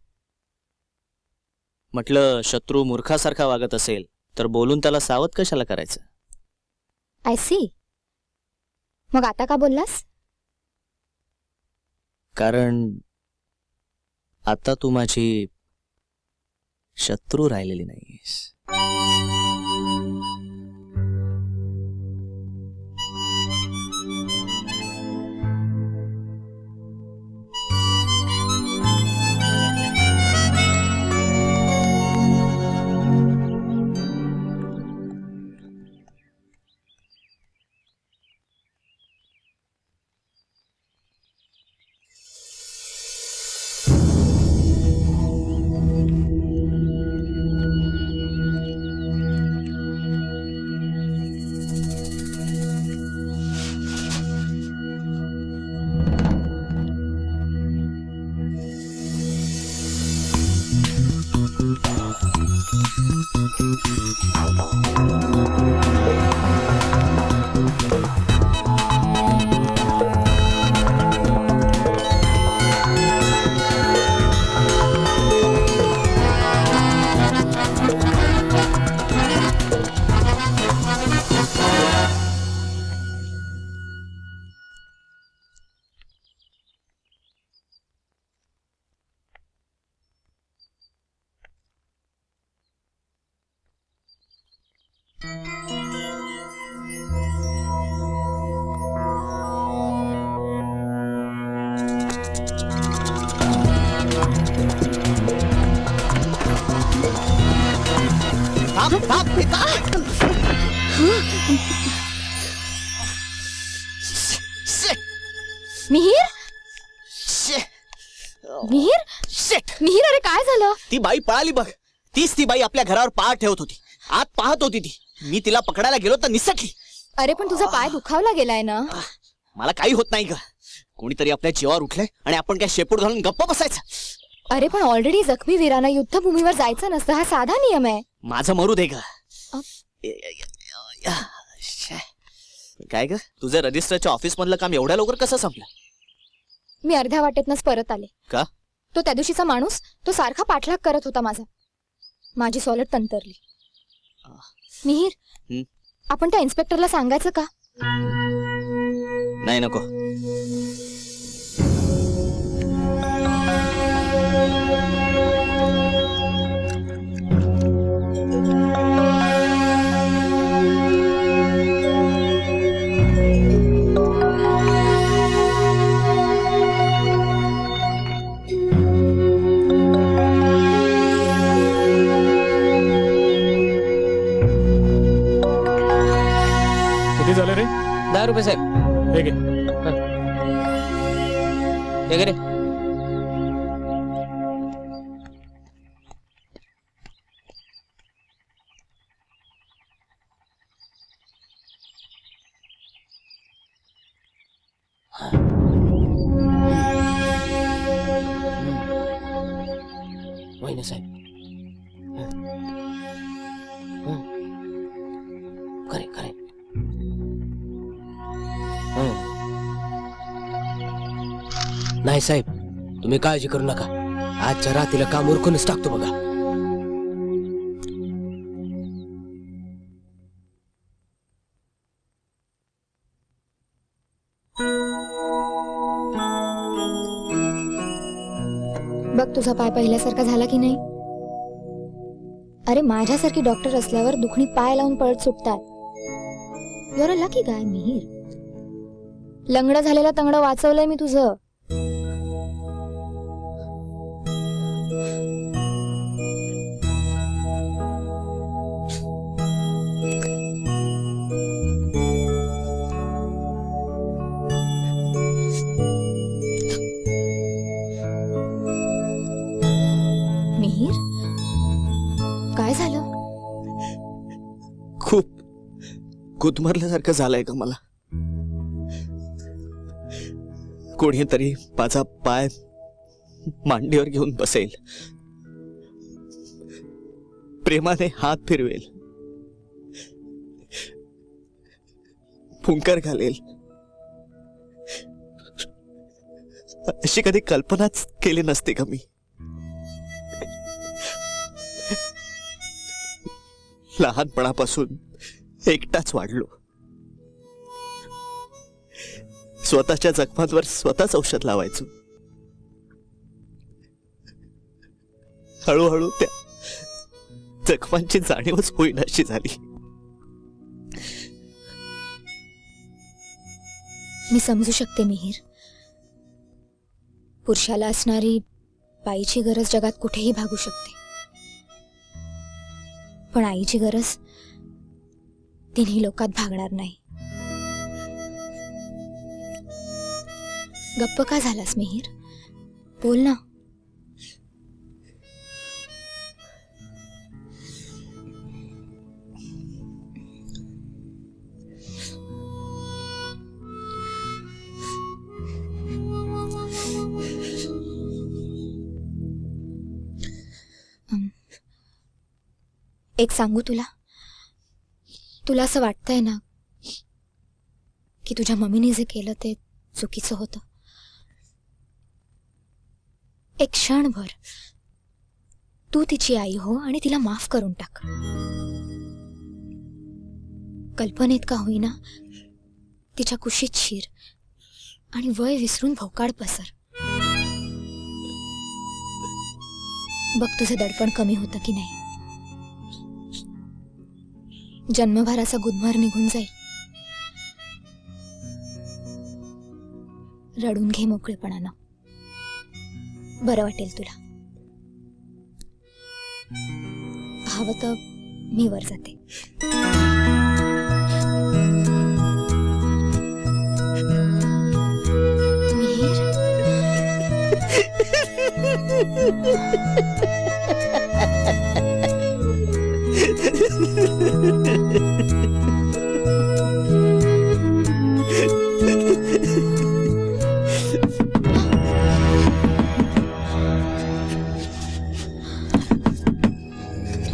म्हटलं शत्रू मूर्खासारखा वागत असेल तर बोलून त्याला सावध कशाला करायचं. I see. मग आता का बोललास? कारण आता तू माझी शत्रू राहिलेली नाहीस. मिहीर शे. मिहीर Shit. मिहीर, अरे काय झालं? ती बाई पळाली बघ. तीच ती बाई आपल्या घरावर पाय ठेवत होती. आत पाहत होती ती. मी तिला पकडायला गेलो तर निसटली. अरे पण तुझा पाय दुखावला गेलाय ना. मला काही होत नाही ग. कोणीतरी आपल्या जीवावर उठलंय आणि आपण काय शेपूट घालून गप्प बसायचं. अरे पण ऑलरेडी जखमी वीरांना युद्धभूमीवर जायचं नसतं, हा साधा नियम आहे. माझं मरू दे ग. काय ग, तुझं रजिस्टरच्या ऑफिस मधलं काम एवढ्या लवकर कसं संपलं? मी अर्ध्या वाटेतनच परत आले. का? तो त्या दिवशीचा माणूस तो सारखा पाठलाग करत होता माझा. माझी सॉलट तंतरली. मिहीर, आपण त्या इन्स्पेक्टरला सांगायचं का? नाही, नको. किती झाले रे? 10 रुपये साहेब. हे घे. हे रे. वहिनी साहेब. खरे खरे. नाही साहेब, तुम्ही काळजी करू नका. आजच्या रात्रीला काम उरकूनच टाकतो बघा. बघ तुझा पाय पहिल्यासारखा झाला की नाही. अरे माझ्यासारखी डॉक्टर असल्यावर दुखणी पाय लावून पळत सुटतात. You're a lucky guy Mihir. लंगडं झालेला तंगडं वाचवलंय मी तुझं. मिहीर, काय झालं? खूप गुदमरल्यासारखं झालंय का मला. कोणीतरी माझा पाय मांडीवर घेऊन बसेल, प्रेमाने हात फिरवेल, फुंकर घालेल, अशी कधी कल्पनाच केली नसती का मी. लहानपणापासून एकटाच वाढलो. स्वतःच्या जखमांवर स्वतःच औषध लावायचो. हळूहळू त्या जखमांची जाणीवच होईनाशी झाली. मी समजू शकते मिहीर. पुरुषाला असणारी बाईची गरज जगात कुठेही भागू शकते, पण आईची गरज तिन्ही लोकात भागणार नाही. गप्प का झालास मिहीर? बोल ना. एक सांगू तुला? तुला असं वाटतंय ना की तुझ्या मम्मीने जे केलं ते चुकीचं होतं? एक क्षणभर तू तिची आई हो आणि तिला माफ करून टाक. कल्पनेत का होईना तिच्या कुशीत शिर आणि वय विसरून भोकाड पसर. बघ तुझं दडपण कमी होतं की नाही. जन्मभराचा गुदमर निघून जाईल. रडून घे मोकळेपणानं, बरं वाटेल तुला. हवं तर मी वर जाते. मी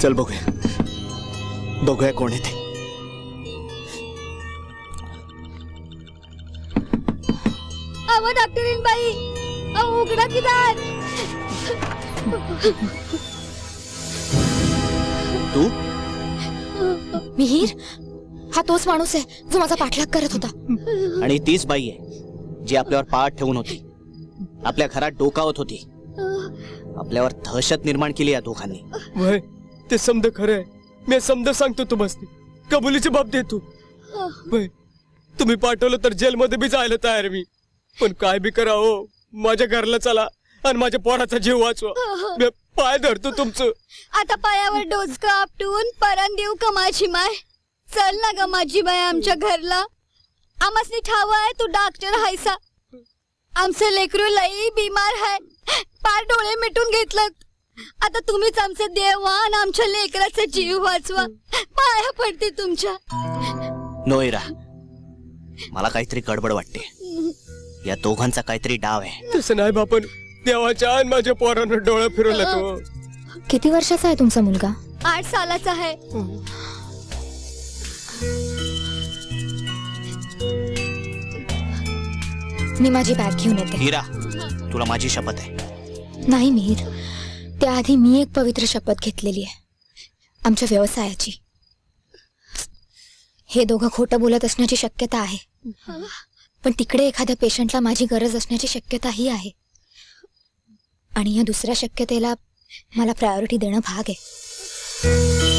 चल बघूया बघूया कोण आहे ते. अहो डॉक्टरीन बाई, अहो उघडा की दार. तू मिहीर, हा तोच माणूस आहे जो माझा पाठलाग करत होता. आणि तीच बाई आहे जी आपल्यावर पाठ ठेवून होती, आपल्या घरात डोकावत होती, आपल्यावर दहशत निर्माण केली या दोघांनी. वय ते समज खरं आहे. मी समज सांगतो तू बसते कबुलीची बाब दे तू. वय तुम्ही पाठवलं तर जेलमध्ये बी जायला तयार मी, पण काय बी करा हो, माझ्या घरला चला आणि माझ्या पोराचा जीव वाचवा. मी पाय धरतो तुमचं. आता पायावर डोसकं आपटून परण देऊ का माझी माय. चल ना ग माझी बाय आमच्या घरला. आमसनी ठाव आहे तू डॉक्टर हायसा. आमचं लेकरू लई बिमार आहे, पार डोळे मिटून घेतलं. आता तुम्हीच आमचे देव आणि आमच्या लेकराचा जीव वाचवा. पाया पडते तुमच्या. नोयरा, मला काहीतरी गडबड वाटते. या दोघांचा काहीतरी डाव आहे. तसं नाही बापन, देवाच्या आणि माझ्या पोरानं डोळा फिरवला तो. किती वर्षाचा आहे तुमचा मुलगा? 8 सालाचा आहे. मी माझी बॅग घेऊन येते. हीरा, तुला माझी शपथ आहे. नाही मिहीर, त्याआधी मी एक पवित्र शपथ घेतलेली आहे आमच्या व्यवसायाची. हे दोघं खोटं बोलत असण्याची शक्यता आहे, पण तिकडे एखाद्या पेशंटला माझी गरज असण्याची शक्यताही आहे. आणि या दुसऱ्या शक्यतेला मला प्रायोरिटी देणं भाग आहे.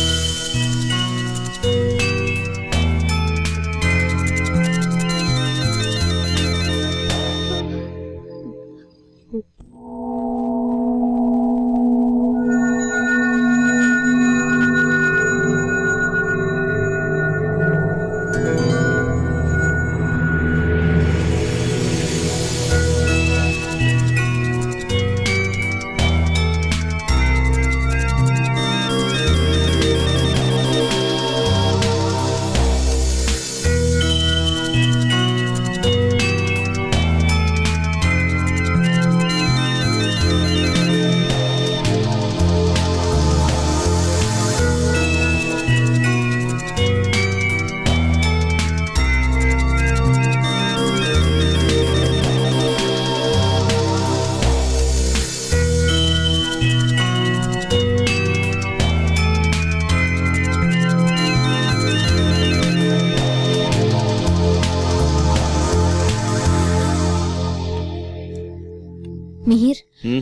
मिहीर,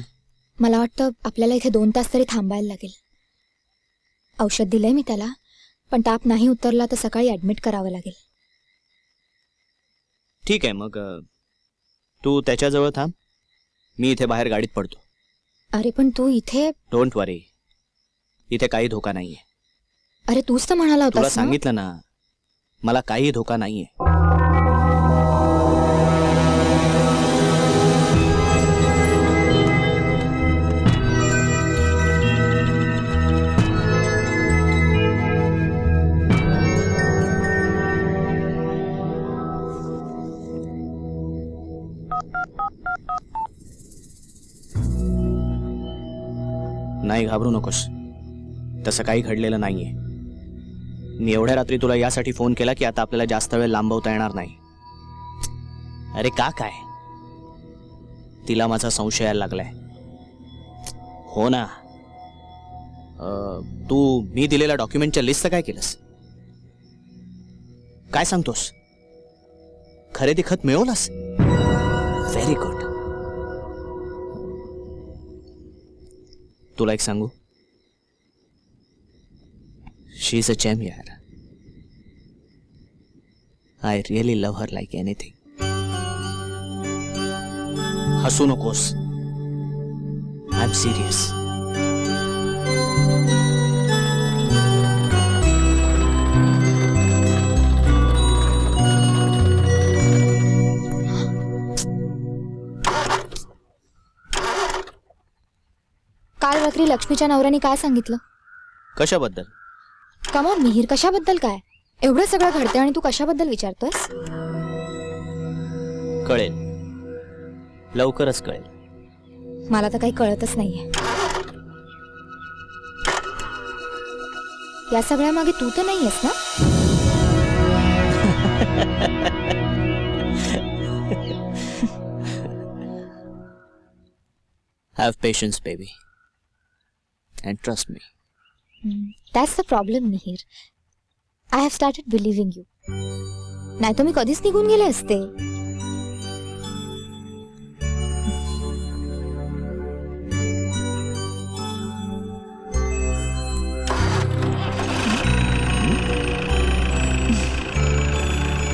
मला वाटतं आपल्याला इथे 2 तास तरी थांबायला लागेल. औषध दिलंय मी त्याला, पण ताप नाही उतरला तर सकाळी ऍडमिट करावं लागेल. ठीक आहे, मग तू त्याच्याजवळ थांब, मी इथे बाहेर गाडीत पडतो. अरे पण तू इथे. डोंट वरी, इथे काही धोका नाहीये. अरे तूच तर म्हणाला तुला होतास ना. सांगितलं ना, मला काही धोका नाहीये. नाही, घाबरू नकोस, तसं काही घडलेलं नाहीये. मी एवढ्या रात्री तुला यासाठी फोन केला की आता आपल्याला जास्त वेळ लांबवता येणार नाही. अरे का काय, तिला माझा संशय यायला लागलाय. हो ना. तू मी दिलेल्या डॉक्युमेंटच्या लिस्टचं काय केलंस? काय सांगतोस? खरेदी खत मिळवलंस? Very good. तुला एक सांगू, शी इज अ जेम यार. I really love her like anything. हसू नकोस, आय एम सिरियस. काल रात्री लक्ष्मीच्या नवऱ्याने काय सांगितलं? कशाबद्दल? कमॉन मिहीर, कशाबद्दल काय? एवढं सगळं घडतंय आणि तू कशाबद्दल विचारतोयस? कळेल, लवकरच कळेल. मला तर काही कळतच नाहीये. या सगळ्या मागे तू तर नाहीयेस ना? Have patience, baby. And trust me. That's the problem, Mihir. I have started believing you. नाही तर मी कधीच निघून गेले असते.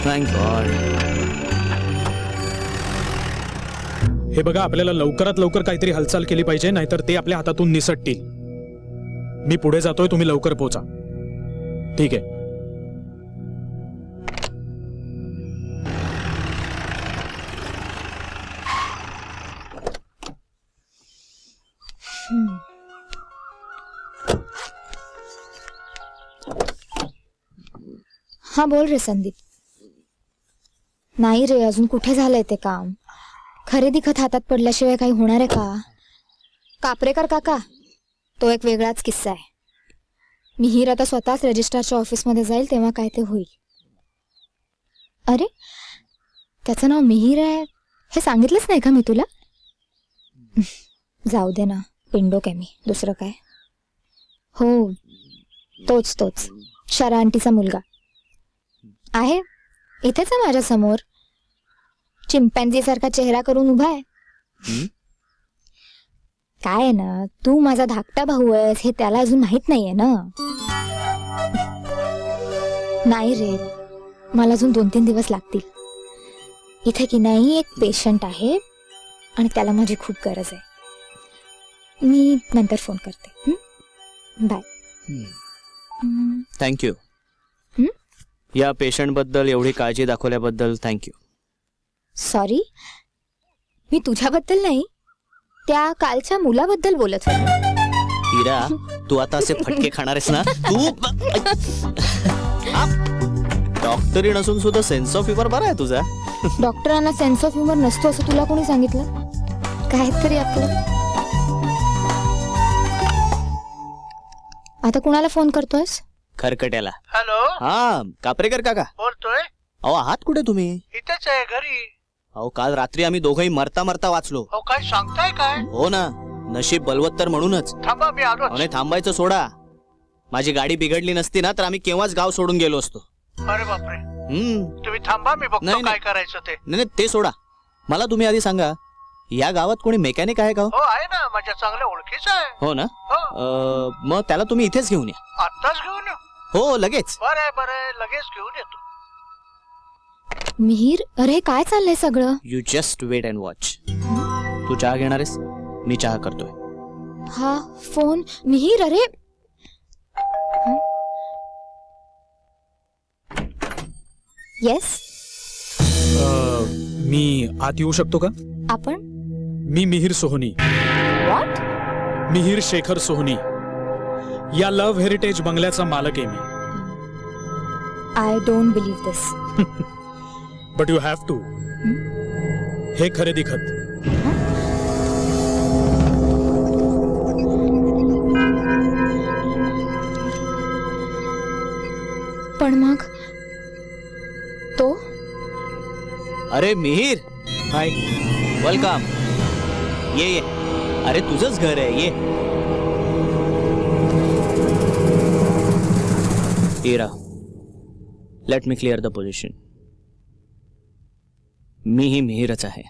Thank God. हे बघा, आपल्याला लवकरात लवकर काहीतरी हालचाल केली पाहिजे, नाहीतर ते आपल्या हातातून निसटतील. मी पुढे जातोय, तुम्ही लवकर पोहोचा. ठीक आहे. हा बोल रे संदीप. नाही रे, अजून कुठे झालंय ते काम? खरेदी खत हातात पडल्याशिवाय काही होणार आहे का? कापरेकर काका, तो एक वेगळाच किस्सा आहे. मिहीर आता स्वतःच रजिस्ट्रारच्या ऑफिसमध्ये जाईल तेव्हा काय ते होईल. अरे, त्याचं नाव मिहीर आहे हे सांगितलंच नाही का मी तुला? जाऊ दे ना, पिंडो काय मी, दुसरं काय. हो, तोच तोच, शरा आंटीचा मुलगा आहे. इथेच आहे माझ्या समोर. चिंपॅन्झी सारखा चेहरा करून उभा आहे. काय आहे ना, तू माझा धाकटा भाऊ आहेस हे त्याला अजून माहित नाहीये ना. नाही रे, मला अजून 2-3 दिवस लागतील. इथे की नाही एक पेशंट आहे आणि त्याला माझी खूप गरज आहे. मी नंतर फोन करते. बाय. थँक्यू. या पेशंट बद्दल एवढी काळजी दाखवल्याबद्दल थँक्यू. सॉरी, मी तुझ्याबद्दल नाही, त्या कालच्या मुलाबद्दल बोलत होते. हिरा, तू आता असे फटके खाणार आहेस ना? तू डॉक्टरी नसून सुद्धा सेन्स ऑफ ह्युमर बरा आहे तुझा. डॉक्टरांना सेन्स ऑफ ह्युमर नसतो असं तुला कोणी सांगितलं? काहीतरी आपलं. आता कुणाला फोन करतोयस? खरकट्याला. हॅलो. हा, कापरेकर काका बोलतोय. अहो, आहात कुठे तुम्ही? इथेच आहे, घरी. अहो, काल रात्री आम्ही दोघंही मरता मरता वाचलो. अहो, काय सांगताय काय? हो ना, नशीब बलवत्तर म्हणूनच. थांबा, मी आलो. अरे थांबायचं सोडा. माझी गाडी बिघडली नसती ना तर आम्ही केव्हाच गाव सोडून गेलो असतो. अरे बापरे. तुम्ही थांबा, मी बघतो नाही, काय करायचं ते. नाही ते सोडा. मला तुम्ही आधी सांगा, या गावात कोणी मेकॅनिक आहे का? हो, आहे ना, माझ्या चांगल्या ओळखीचा आहे. हो ना. मग त्याला तुम्ही इथेच घेऊन या. आत्ताच घेऊन येऊ? हो, लगेच. बरं बरं, लगेच घेऊन येतो. मिहीर, अरे काय चाललंय सगळं? You just wait and watch. तू चहा घेणार आहेस? मी चहा करतोय. हा फोन. मिहीर, अरे येस. मी आत येऊ शकतो का? आपण? मी मिहीर सोहनी. व्हॉट? मिहीर शेखर सोहनी. या लव्ह हेरिटेज बंगल्याचा मालक आहे मी. I don't believe this. But you have to. हे खरेदी खत. पण मग तो? अरे मिहीर, हाय. वेलकम. ये. अरे तुझंच घर आहे, ये. Ira, let me clear the position. मीही मिहीरच आहे,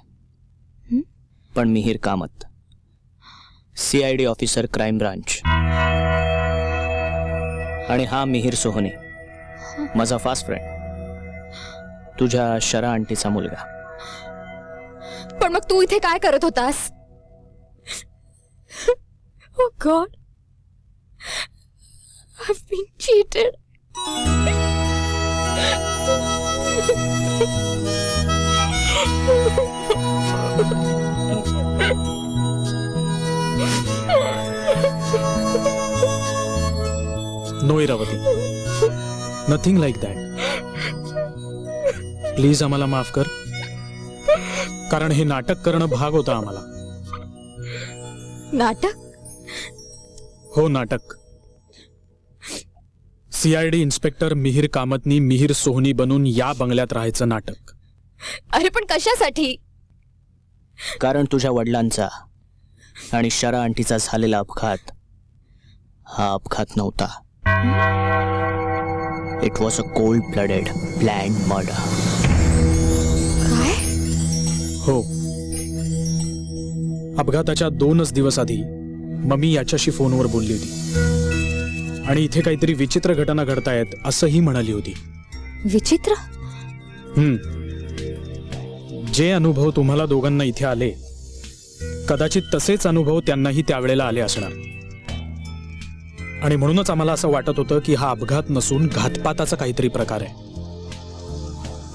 पण Mihir Kamat, CID officer, crime branch. आणि हा मिहीर सोहनी, माझा फास्ट फ्रेंड, तुझ्या शरा आंटीचा मुलगा. पण मग तू इथे काय करत होतास? Oh God, I've been cheated. No Iravati, nothing like that. Please आम्हाला माफ कर, कारण हे नाटक करणं भाग होतं आम्हाला. नाटक? हो, नाटक. CID इन्स्पेक्टर मिहिर कामतनी मिहिर सोहनी बनून या बंगल्यात राहायचं नाटक. अरे पण कशासाठी? कारण तुझ्या वडिलांचा आणि शरा आंटीचा झालेला अपघात हा अपघात नव्हता. It was a cold blooded plan murder. काय? हो. अपघाताच्या 2 दिवस आधी मम्मी याच्याशी फोनवर बोलली होती आणि इथे काहीतरी विचित्र घटना घडतायत असंही म्हणाली होती. विचित्र? जे अनुभव तुम्हाला दोघांना इथे आले कदाचित तसेच अनुभव त्यांनाही त्यावेळेला आले असणार. आणि म्हणूनच आम्हाला असं वाटत होतं की हा अपघात नसून घातपाताचा काहीतरी प्रकार आहे.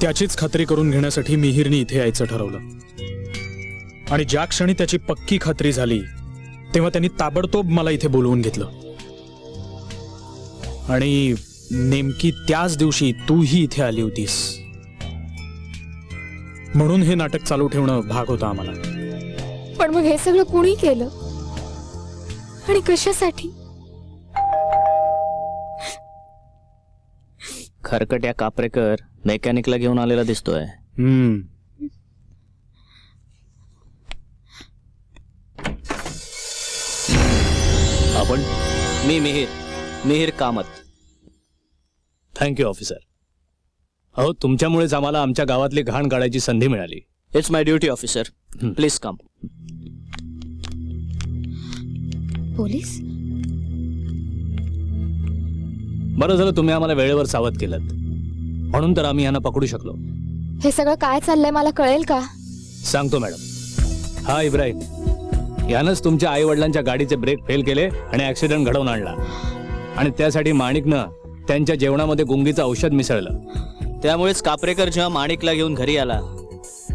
त्याचीच खात्री करून घेण्यासाठी मिहिरने इथे यायचं ठरवलं. आणि ज्या क्षणी त्याची पक्की खात्री झाली तेव्हा त्यांनी ताबडतोब मला इथे बोलवून घेतलं. आणि नेमकी त्याच दिवशी तूही इथे आली होतीस. म्हणून हे नाटक चालू ठेवणं भाग होतं आम्हाला. पण मग हे सगळं कुणी केलं आणि कशासाठी? खरकट्या कापरेकर मेकॅनिकला घेऊन आलेला दिसतोय. आपण मी मिहिर कामत. Thank you officer. अहो तुमच्यामुळेच आम्हाला आमच्या गावातली घाण काढायची संधी मिळाली. It's my duty officer. Please come. Police? बरं झालं तुम्ही आम्हाला वेळेवर सावध केलं, म्हणून तर आम्ही यांना पकडू शकलो. हे सगळं काय चाललंय मला कळेल का? सांगतो मॅडम. हा इब्राहिम, यानंच तुमच्या आई वडिलांच्या गाडीचे ब्रेक फेल केले आणि ऍक्सिडेंट घडवून आणला. आणि त्यासाठी माणिकनं त्यांच्या जेवणामध्ये गुंगीचं औषध मिसळलं. त्यामुळेच कापरेकर जेव्हा माणिकला घेऊन घरी आला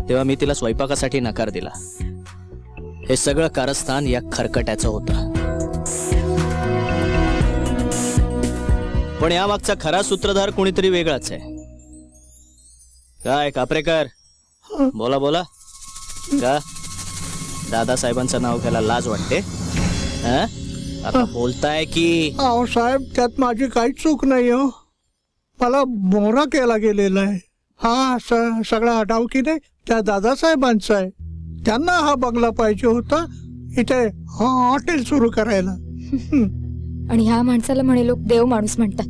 तेव्हा मी तिला स्वयंपाकासाठी नकार दिला. हे सगळं कारस्थान या खरकट्याचं होतं. पण यामागचा खरा सूत्रधार कोणीतरी वेगळाच आहे. काय कापरेकर, बोला बोला. का दादासाहेबांचं नाव घ्यायला लाज वाटते? आता बोलताय की? अहो साहेब, त्यात माझी काही चूक नाही हो. मला मोहरा केला गेलेला आहे. हा सगळा डाव की नाही त्या दादासाहेबांचा आहे. त्यांना हा बंगला पाहिजे होता इथे हॉटेल सुरू करायला. आणि ह्या माणसाला म्हणे लोक देव माणूस म्हणतात.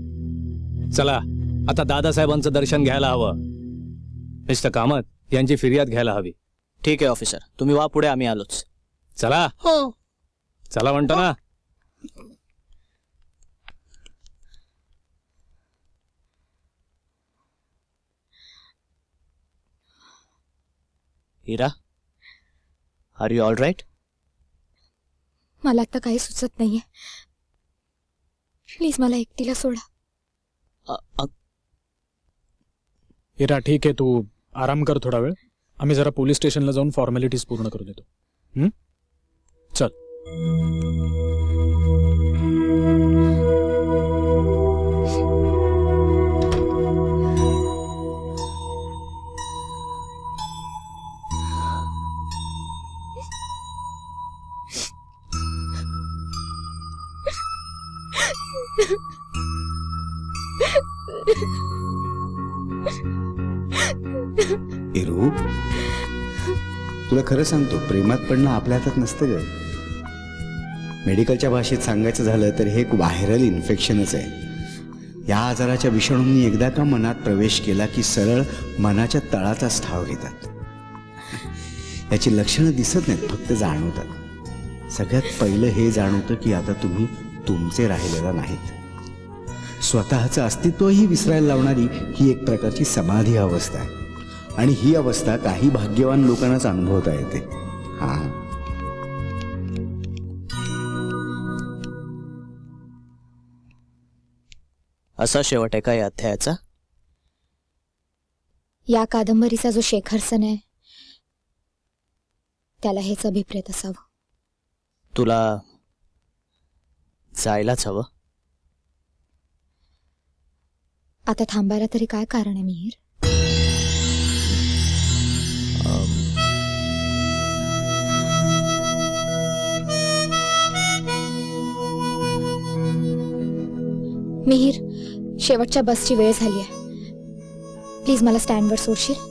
चला आता दादासाहेबांचं दर्शन घ्यायला हवं. मिस्टर कामत यांची फिर्याद घ्यायला हवी. ठीक आहे ऑफिसर, तुम्ही वा पुढे, आम्ही आलोच. चला. हो चला म्हणतो ना. हिरा, आर यू ऑल राईट? मला आता काही सुचत नाहीये. प्लीज मला एकटीला सोडा. हिरा ठीक आहे, तू आराम कर थोडा वेळ. आम्ही जरा पोलीस स्टेशनला जाऊन फॉर्मॅलिटीज पूर्ण करून येतो. चल. इरू, तुला खरं सांगतो, प्रेमात पडणं आपल्या हातात नसतं ग. मेडिकलच्या भाषेत सांगायचं झालं तर हे व्हायरल इन्फेक्शनच आहे. या आजाराच्या विषाणूंनी एकदा का मनात प्रवेश केला की सरळ मनाच्या तळाचाच ठाव घेतात. याची लक्षणं दिसत नाहीत, फक्त जाणवतात. सगळ्यात पहिलं हे जाणवतं की आता तुम्ही तुमचे राहिलेला नाहीत. स्वतःचं अस्तित्वही विसरायला लावणारी ही एक प्रकारची समाधी अवस्था आहे. आणि ही अवस्था काही भाग्यवान लोकांनाच अनुभवता येते. हा, असा शेवट आहे का या अध्यायाचा? या कादंबरीचा जो शेखरसन आहे त्याला हेच अभिप्रेत असावं. तुला जायलाच हवं. आता थांबायला तरी काय कारण आहे मिहिर? मिहिर, शेवटच्या बसची वेळ झाली आहे. प्लीज मला स्टँडवर सोडशील?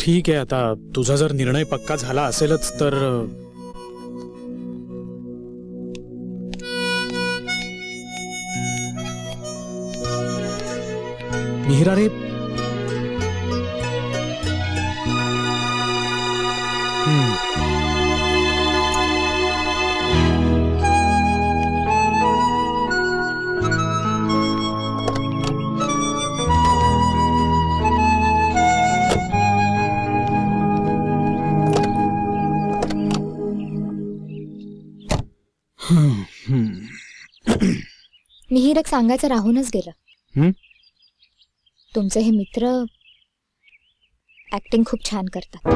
ठीक आहे, आता तुझा जर निर्णय पक्का झाला असेलच तर मिहिरा रे. मिहीर एक सांगायचं राहूनच गेलं. तुमचे हे मित्र ऍक्टिंग खूप छान करतात.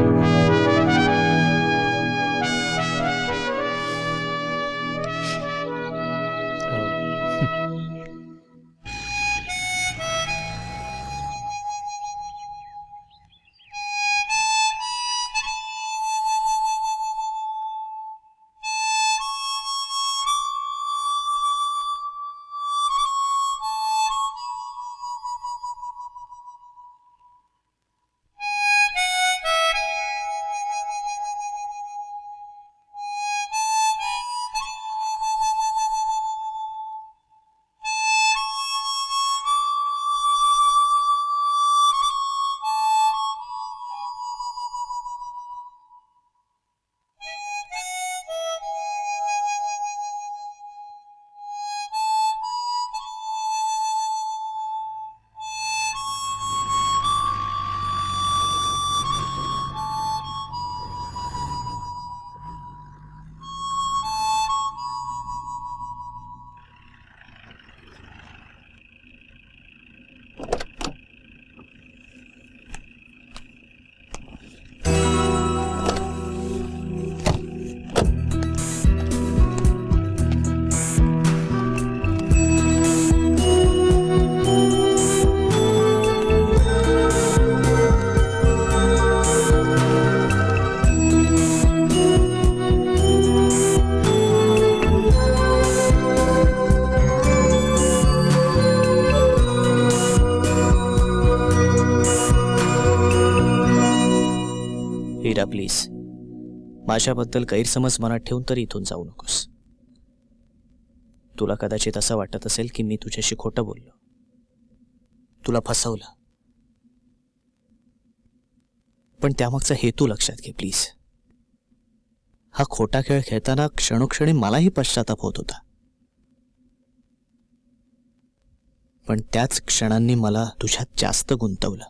हीरा प्लीज, माझ्याबद्दल गैरसमज मनात ठेवून तरी इथून जाऊ नकोस. तुला कदाचित असं वाटत असेल की मी तुझ्याशी खोटं बोललो, तुला फसवलं, पण त्यामागचा हेतू लक्षात घे प्लीज. हा खोटा खेळ खेळताना क्षणोक्षणी मलाही पश्चाताप होत होता, पण त्याच क्षणांनी मला तुझ्यात जास्त गुंतवलं.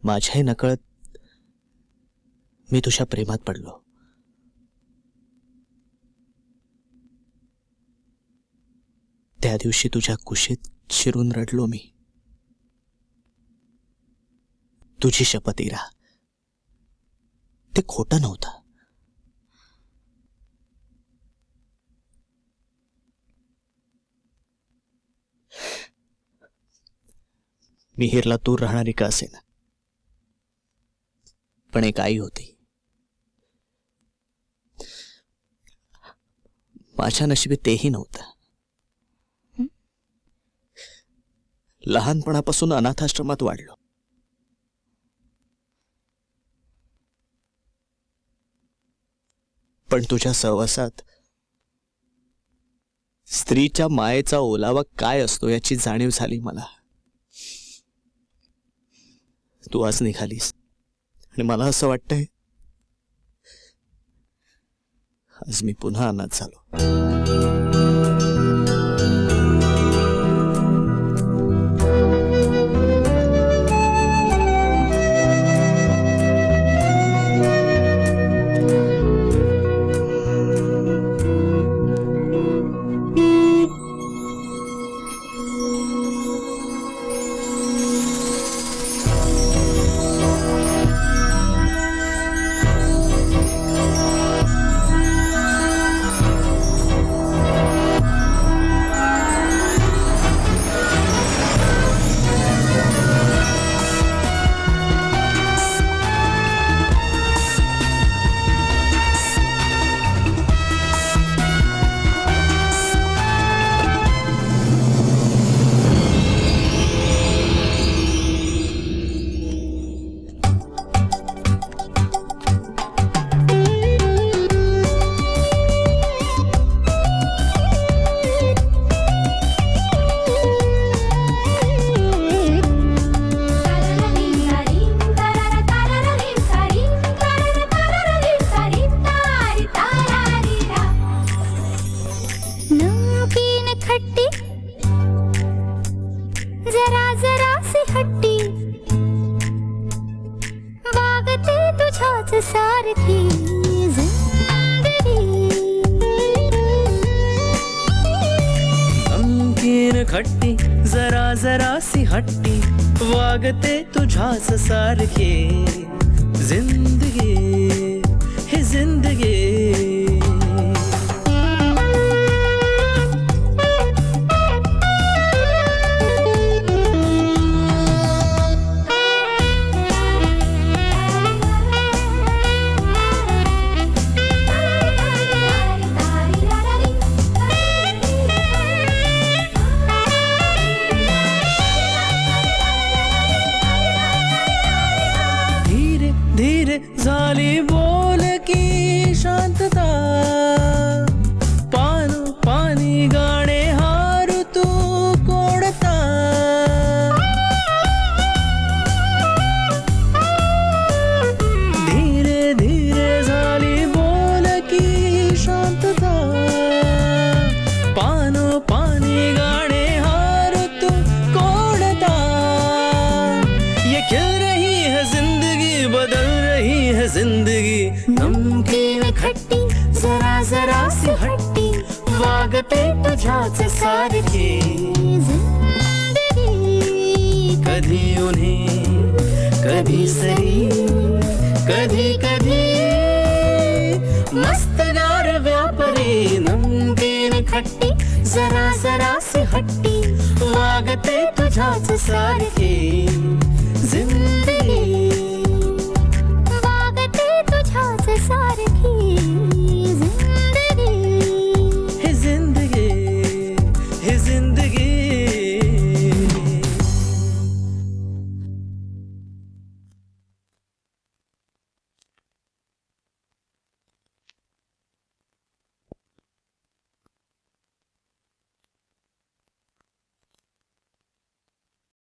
माझ्याही नकळत मी तुझ्या प्रेमात पडलो. त्या दिवशी तुझ्या कुशीत शिरून रडलो मी. तुझी शपथ हीरा, ते खोटं नव्हतं. मिहिरला दूर राहणारी का असेना, पण एक आई होती. माझ्या नशिबी तेही नव्हतं. लहानपणापासून अनाथाश्रमात वाढलो. पण तुझ्या सहवासात स्त्रीच्या मायेचा ओलावा काय असतो याची जाणीव झाली मला. तू आज निघालीस आणि मला असं वाटतंय आज मी पुन्हा अनाथ झालो. सी हट्टी वागते तुझ्याच सारखी जिंदगी नमकीन खट्टी जरा जरा सी हट्टी वागते तुझ्याच सारखी जिंदगी ही जिंदगी धीरे धीरे झाली बोल की शांतता पानो पानी गाणे हारू तू कोणता धीरे धीरे झाली बोल की शांतता पानो पानी गाणे हारू तू कोणता ये खिल रही है जिंदगी बदल रही है जिंदगी नमकीन खट्टी जरा जरा सी हट्टी वागते तुझ्याच सारखी जिंदगी कधी उन्हें कधी सरी कधी कधी मस्तगार व्यापारी नमकीन खट्टी जरा जरा सी हट्टी वागते तुझ्याच सारखी